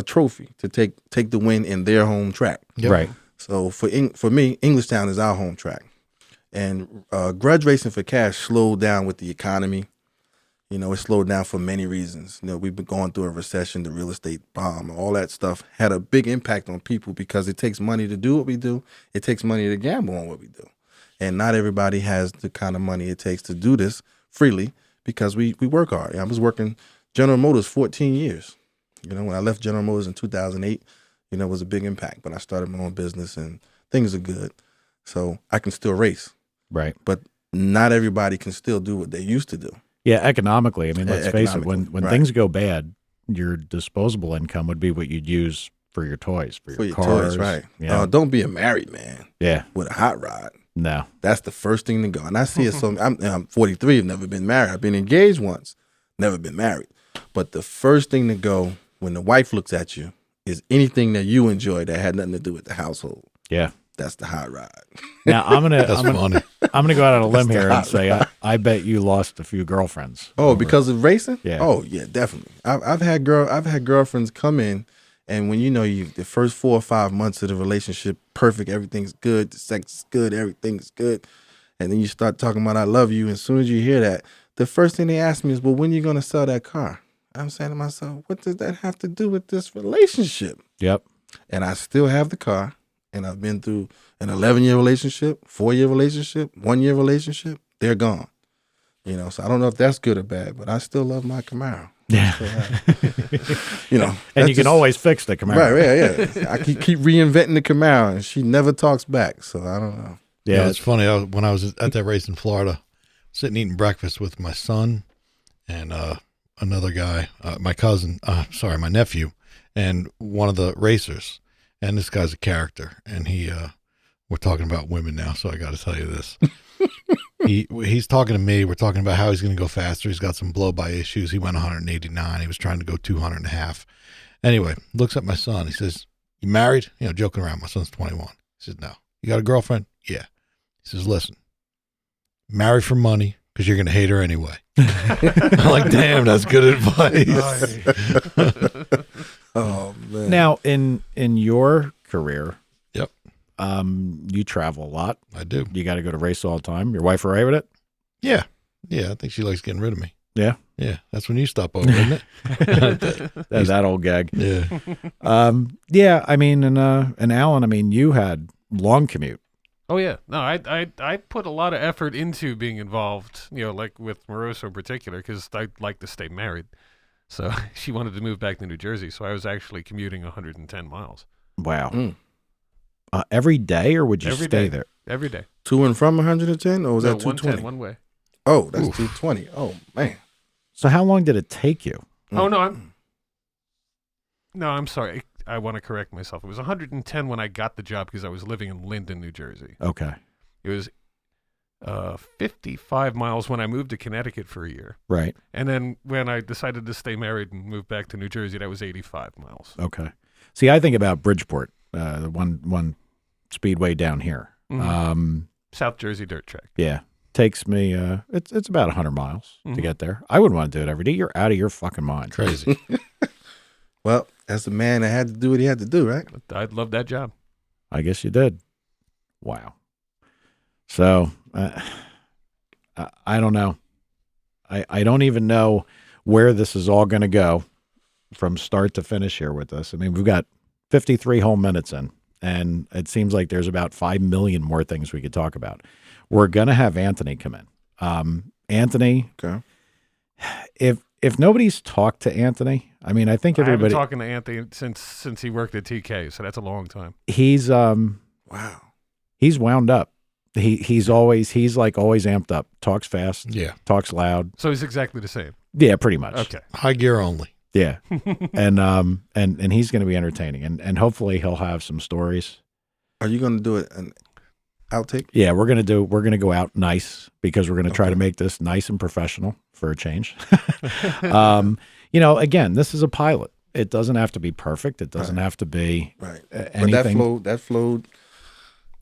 trophy to take the win in their home track. Yep. Right. So for me, Englishtown is our home track, and grudge racing for cash slowed down with the economy. You know, it slowed down for many reasons. You know, we've been going through a recession, the real estate bomb, all that stuff had a big impact on people because it takes money to do what we do. It takes money to gamble on what we do. And not everybody has the kind of money it takes to do this freely because we work hard. I was working General Motors 14 years. You know, when I left General Motors in 2008, you know, it was a big impact. But I started my own business and things are good. So I can still race. Right. But not everybody can still do what they used to do. Yeah, economically. I mean, let's face it, Economically, when right. things go bad, your disposable income would be what you'd use for your toys, for your cars. toys, right? You know? Don't be a married man Yeah. with a hot rod. No. That's the first thing to go. And I see it so. I'm 43. I've never been married. I've been engaged once, never been married. But the first thing to go when the wife looks at you is anything that you enjoy that had nothing to do with the household. Yeah. That's the hot rod. Now I'm gonna That's funny. I'm gonna go out on a limb the here and hot say I bet you lost a few girlfriends. Oh, because of racing? Yeah. Oh, yeah, definitely. I've had girlfriends come in, and when the first 4 or 5 months of the relationship, perfect, everything's good, the sex is good, everything's good, and then you start talking about I love you, and as soon as you hear that, the first thing they ask me is, well, when are you gonna sell that car? I'm saying to myself, what does that have to do with this relationship? Yep. And I still have the car, and I've been through an 11-year relationship, 4-year relationship, 1-year relationship. They're gone. You know, so I don't know if that's good or bad, but I still love my Camaro. Yeah. You know, And that's you can just- always fix the Camaro. right, yeah. I keep reinventing the Camaro, and she never talks back. So I don't know. Yeah, Yeah. it's funny. When I was at that race in Florida, sitting eating breakfast with my son and another guy, my nephew, and one of the racers. And this guy's a character, and we're talking about women now, so I got to tell you this. He's talking to me. We're talking about how he's going to go faster. He's got some blow-by issues. He went 189. He was trying to go 200 and a half. Anyway, looks at my son. He says, "You married?" You know, joking around. My son's 21. He says, "No." "You got a girlfriend?" "Yeah." He says, "Listen, marry for money because you're going to hate her anyway." I'm like, damn, that's good advice. Oh man. Now in your career, Yep, you travel a lot. I do. You got to go to race all the time. Your wife all right with it? Yeah. I think she likes getting rid of me. Yeah. Yeah, that's when you stop over, isn't it? That old gag. Yeah. Yeah, I mean, and Alan, I mean, you had long commute. Oh yeah, no, I put a lot of effort into being involved, like with Moroso in particular, because I like to stay married. So she wanted to move back to New Jersey, so I was actually commuting 110 miles Wow. Mm. Every day, or would you Every stay day. there? every day. To and from 110, or was No, that 220? 110 one way. Oh, that's Oof. 220. Oh man. So how long did it take you? Oh no, I'm sorry. I want to correct myself. It was 110 when I got the job because I was living in Linden, New Jersey. Okay. It was 55 miles when I moved to Connecticut for a year. Right. And then when I decided to stay married and move back to New Jersey, that was 85 miles. Okay. See, I think about Bridgeport, the one speedway down here. Mhm. South Jersey dirt track. Yeah. Takes me, it's about 100 miles to Mhm. get there. I wouldn't want to do it every day. You're out of your fucking mind. Crazy. Well, that's the man that had to do what he had to do, right? I'd love that job. I guess you did. Wow. So, I don't know. I don't even know where this is all going to go from start to finish here with this. I mean, we've got 53 whole minutes in, and it seems like there's about 5 million more things we could talk about. We're going to have Anthony come in. Anthony, Okay. if nobody's talked to Anthony, I mean, I think I've been everybody, talking to Anthony since he worked at TK, so that's a long time. he's Wow. wound up. He's always amped up, talks fast, Yeah. talks loud. So he's exactly the same. Yeah, pretty much. Okay. High gear only. Yeah. and he's going to be entertaining, and hopefully he'll have some stories. Are you going to do it an outtake? Yeah, we're going to go out nice because we're going to try to Okay. make this nice and professional for a change. Again, this is a pilot. It doesn't have to be perfect. It doesn't have to be Right. anything. But that flowed.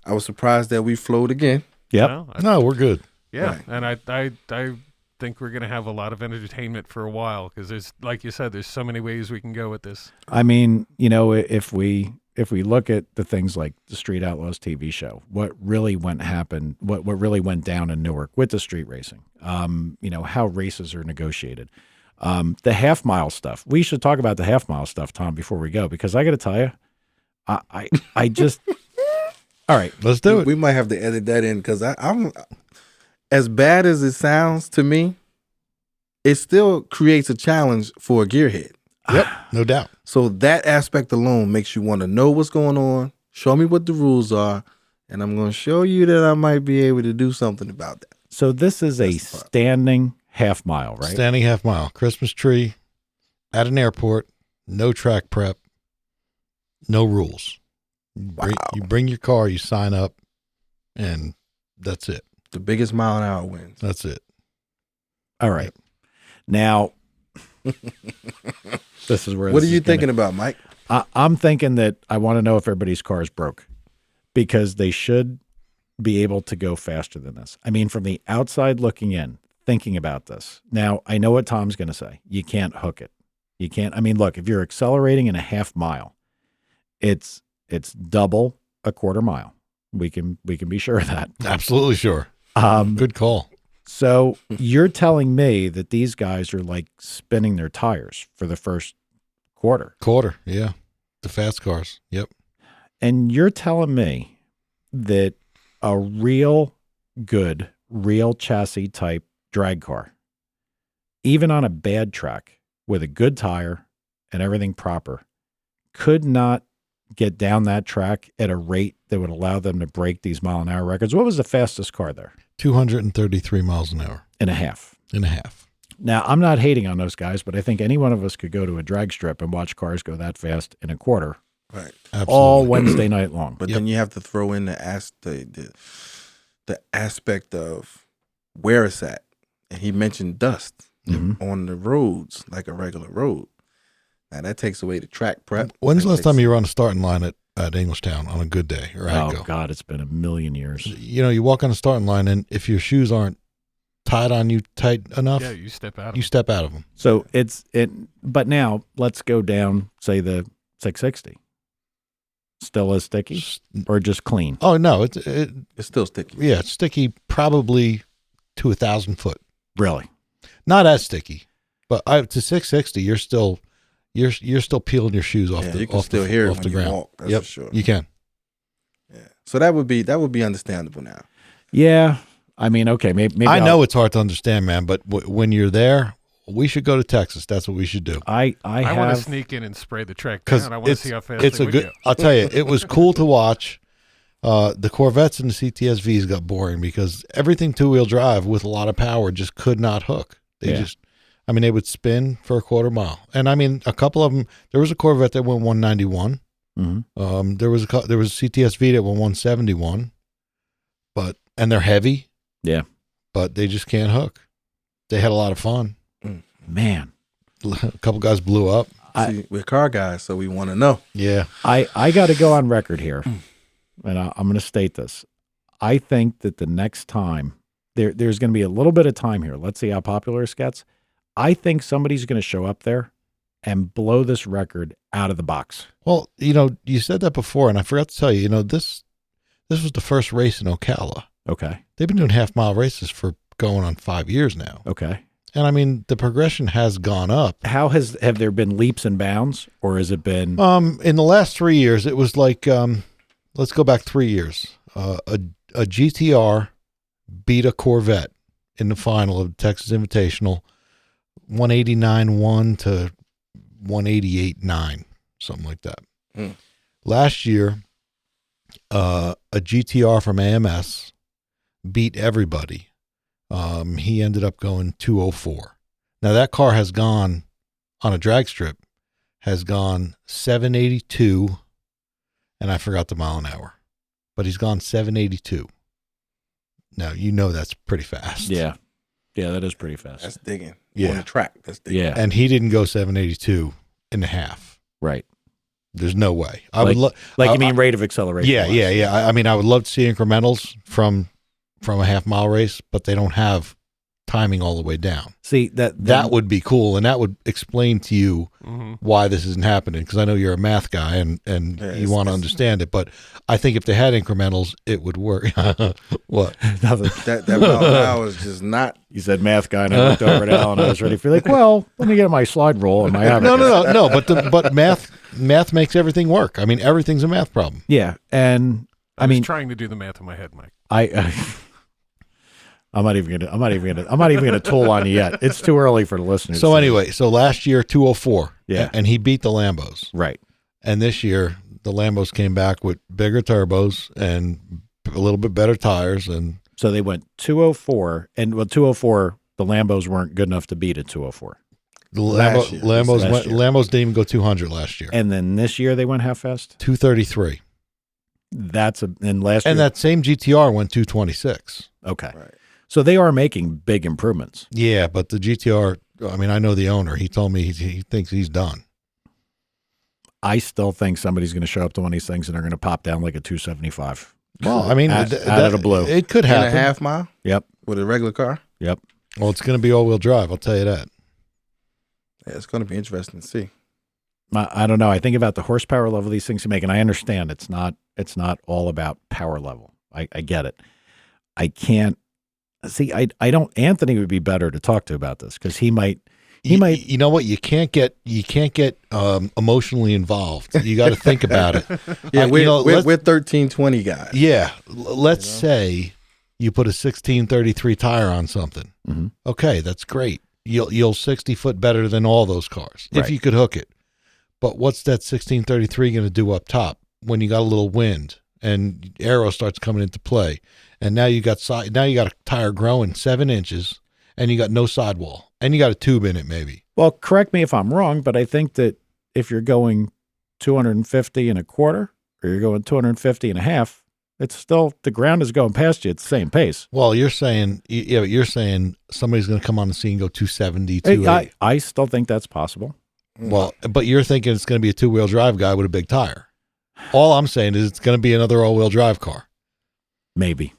I was surprised that we flowed again. Yep. Well, No, we're good. yeah, Right. and I think we're going to have a lot of entertainment for a while because there's, like you said, there's so many ways we can go with this. I mean, if we look at the things like the Street Outlaws TV show, what really went down in Newark with the street racing, how races are negotiated, the half mile stuff. We should talk about the half mile stuff, Tom, before we go, because I got to tell you, I just, all right. Let's do it. We might have to edit that in because I'm as bad as it sounds to me. It still creates a challenge for a gearhead. Yep. No doubt. So that aspect alone makes you want to know what's going on. Show me what the rules are, and I'm going to show you that I might be able to do something about that. So this is a That's the part. standing half mile, right? Standing half mile. Christmas tree at an airport. No track prep. No rules. You bring your car, you sign up, and that's it. The biggest mile an hour wins. That's it. All right. Now, this is where. What are this you is gonna- thinking about, Mike? I'm thinking that I want to know if everybody's car is broke, because they should be able to go faster than this. I mean, from the outside looking in, thinking about this. Now, I know what Tom's going to say. You can't hook it. You can't. I mean, look, if you're accelerating in a half mile, it's double a quarter mile. We can be sure of that. Absolutely sure. Good call. So you're telling me that these guys are like spinning their tires for the first quarter. Quarter. Yeah. The fast cars. Yep. And you're telling me that a real good, real chassis type drag car, even on a bad track with a good tire and everything proper, could not get down that track at a rate that would allow them to break these mile an hour records. What was the fastest car there? 233 miles an hour And a half. and a half. Now, I'm not hating on those guys, but I think any one of us could go to a drag strip and watch cars go that fast in a quarter Right. Absolutely. all Wednesday night long. But Yep. then you have to throw in the aspect of where it's at. And he mentioned dust Mhm. on the roads, like a regular road. Now that takes away the track prep. When's the That last time takes- you were on a starting line at Englishtown on a good day or Oh, Agco? God, it's been a million years. You walk on a starting line, and if your shoes aren't tied on you tight enough, Yeah, you step out. you step out of them. So but now let's go down, say the 660. Still as sticky or just clean? Oh no, it It's still sticky. yeah, it's sticky probably to 1,000 foot. Really? Not as sticky. But to 660, you're still peeling your shoes off Yeah, the you can off still the, hear it off when the you ground. walk. That's Yep, for sure. you can. Yeah. So that would be understandable now. Yeah. I mean, okay, maybe I I'll- know it's hard to understand, man, but when you're there, we should go to Texas. That's what we should do. I I want have to sneak in and spray the track Because down. I want to see how fast it's they a would good. go. I'll tell you, it was cool to watch. The Corvettes and the CTSVs got boring because everything 2-wheel drive with a lot of power just could not hook. They Yeah. just, I mean, they would spin for a quarter mile, and I mean, a couple of them. There was a Corvette that went 191. Mhm. There was a CTSV that went 171, and they're heavy. Yeah. But they just can't hook. They had a lot of fun. Man, A couple guys blew up. See, we're car guys, so we want to know. Yeah. I got to go on record here, and I'm going to state this. I think that the next time there's going to be a little bit of time here. Let's see how popular this gets. I think somebody's going to show up there and blow this record out of the box. Well, you said that before, and I forgot to tell you. This was the first race in Ocala. Okay. They've been doing half-mile races for going on 5 years now, Okay. and I mean the progression has gone up. Have there been leaps and bounds, or has it been? In the last 3 years, it was like let's go back 3 years. A GTR beat a Corvette in the final of the Texas Invitational, 189.1 to 188.9, something like that. Mm. Last year, a GTR from AMS beat everybody. He ended up going 204. Now that car has gone on a drag strip, has gone 782, and I forgot the mile an hour, but he's gone 782. Now that's pretty fast. Yeah, that is pretty fast. That's digging. Yeah. On the track. That's digging. Yeah, And he didn't go 782 and a half. right. There's no way. I would love. Like you mean rate of acceleration? Yeah. I mean, I would love to see incrementals from a half-mile race, but they don't have timing all the way down. See That would be cool, and that would explain to you Mm-hmm. why this isn't happening, because I know you're a math guy and Yeah, you want to understand it, but I think if they had incrementals, it would work. What? nothing. That mile an hour is just not. You said math guy, and I looked over at Al, and I was ready for let me get my slide rule and my No. But math makes everything work. I mean, everything's a math problem. Yeah, and I mean, was trying to do the math in my head, Mike. I'm not even gonna tool on you yet. It's too early for the listeners. So anyway, last year 204. Yeah. And he beat the Lambos. right. And this year the Lambos came back with bigger turbos and a little bit better tires, and So they went 204, and 204, the Lambos weren't good enough to beat a 204. the Last year. Lambos didn't even go 200 last year. And then this year they went half fast. 233. And last year. And that same GTR went 226. Okay. Right. So they are making big improvements. Yeah, but the GTR, I mean, I know the owner. He told me he thinks he's done. I still think somebody's going to show up to one of these things and they're going to pop down like a 275. Well, I mean, out of the blue. It could In a happen. half mile Yep. with a regular car. Yep. Well, it's going to be all-wheel drive. I'll tell you that. Yeah, it's going to be interesting to see. I don't know. I think about the horsepower level these things can make, and I understand it's not all about power level. I get it. I can't see. I don't. Anthony would be better to talk to about this because he might. You know what? You can't get emotionally involved. You got to think about it. Yeah, we're let's- 1320 guys. Yeah, let's say you put a 1633 tire on something. Mhm. Okay, that's great. You'll 60 foot better than all those cars if Right. you could hook it. But what's that 1633 going to do up top when you got a little wind and aero starts coming into play, and now you got a tire growing 7 inches, and you got no sidewall, and you got a tube in it maybe. Well, correct me if I'm wrong, but I think that if you're going 250 and a quarter or you're going 250 and a half, it's still the ground is going past you at the same pace. Well, you're saying somebody's going to come on the scene and go 270, 280. I still think that's possible. Well, but you're thinking it's going to be a 2-wheel drive guy with a big tire. All I'm saying is it's going to be another all-wheel drive car. Maybe.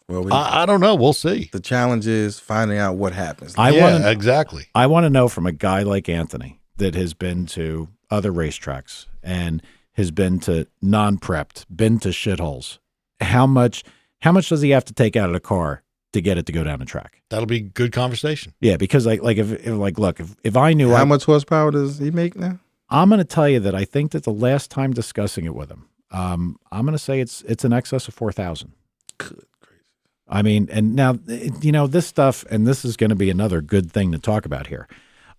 Well, I don't know. We'll see. the challenge is finding out what happens. Exactly. I want to know from a guy like Anthony that has been to other racetracks and has been to non-prepped, been to shitholes. How much does he have to take out of the car to get it to go down the track. That'll be good conversation. Yeah, because if I knew How much horsepower does he make now? I'm going to tell you that I think that the last time discussing it with him, I'm going to say it's in excess of 4,000. Good crazy. I mean, and now, this stuff, and this is going to be another good thing to talk about here.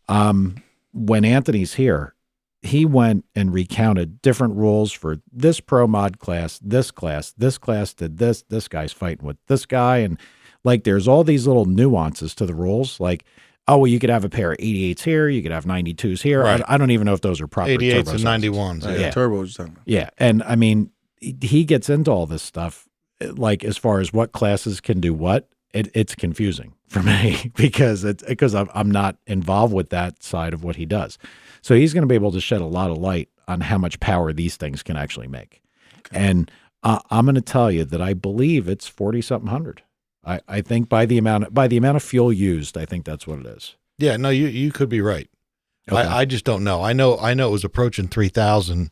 When Anthony's here, he went and recounted different rules for this pro mod class, this class did this guy's fighting with this guy. And like, there's all these little nuances to the rules. Like, oh, well, you could have a pair of 88s here. You could have 92s here. Right. I don't even know if those are proper 88s turbo and sizes. 91s. Yeah, Yeah. turbo. What you talking about? Yeah. And I mean, he gets into all this stuff, like as far as what classes can do what. It's confusing for me because I'm not involved with that side of what he does. So he's going to be able to shed a lot of light on how much power these things can actually make. Okay. And I'm going to tell you that I believe it's 40-something hundred. I think by the amount of fuel used, I think that's what it is. Yeah, no, you could be right. Okay. I just don't know. I know it was approaching 3,000,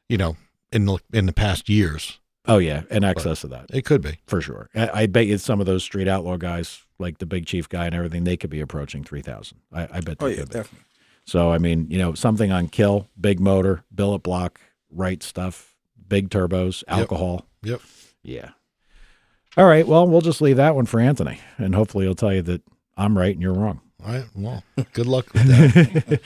in the past years. Oh yeah, in excess of that. It could be. For sure. I bet you some of those street outlaw guys, like the Big Chief guy and everything, they could be approaching 3,000. I bet they Oh yeah, could be. definitely. So, I mean, something on kill, big motor, billet block, right stuff, big turbos, alcohol. Yep. Yeah. All right. Well, we'll just leave that one for Anthony, and hopefully he'll tell you that I'm right and you're wrong. All right. Well, good luck with that.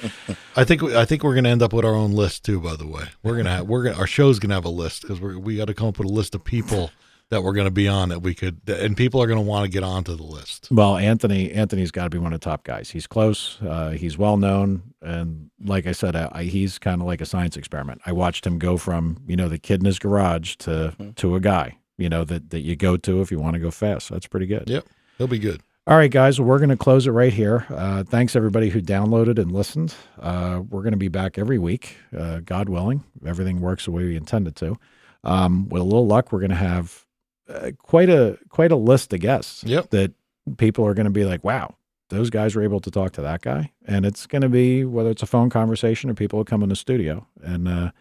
I think we're going to end up with our own list too. By the way, our show's going to have a list because we got to come up with a list of people that we're going to be on that we could, and people are going to want to get onto the list. Well, Anthony's got to be one of the top guys. He's close. He's well known, and like I said, he's kind of like a science experiment. I watched him go from the kid in his garage to a guy that you go to if you want to go fast. That's pretty good. Yep, he'll be good. All right, guys, well, we're going to close it right here. Thanks, everybody who downloaded and listened. We're going to be back every week, God willing. Everything works the way we intended to. With a little luck, we're going to have quite a list of guests. Yep. That people are going to be like, wow, those guys were able to talk to that guy. And it's going to be, whether it's a phone conversation or people who come in the studio. And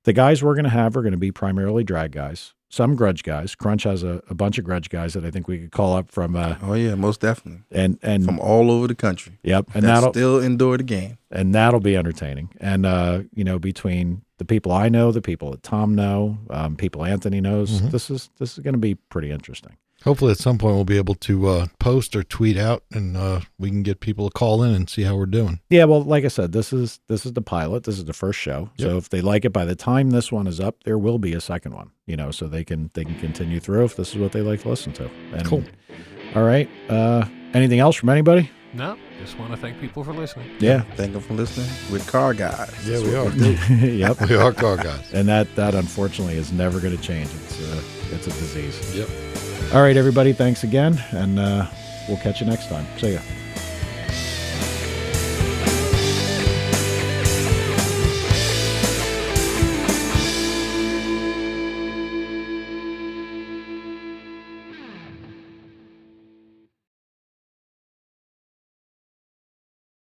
the guys we're going to have are going to be primarily drag guys. Some grudge guys. Crunch has a bunch of grudge guys that I think we could call up from. Oh yeah, most definitely. And from all over the country. Yep, and that that'll still endure the game. And that'll be entertaining. And between the people I know, the people that Tom know, people Anthony knows, this is going to be pretty interesting. Hopefully, at some point, we'll be able to post or tweet out, and we can get people to call in and see how we're doing. Yeah, well, like I said, this is the pilot. This is the first show. Yep. So if they like it, by the time this one is up, there will be a second one. So they can continue through if this is what they like to listen to. And, cool. All right. Anything else from anybody? No, just want to thank people for listening. Yeah. Thank them for listening. We're car guys. Yeah, That's we what are. do. Yep. We are car guys. And that unfortunately is never going to change. It's a disease. Yep. All right, everybody. Thanks again, and we'll catch you next time. See ya.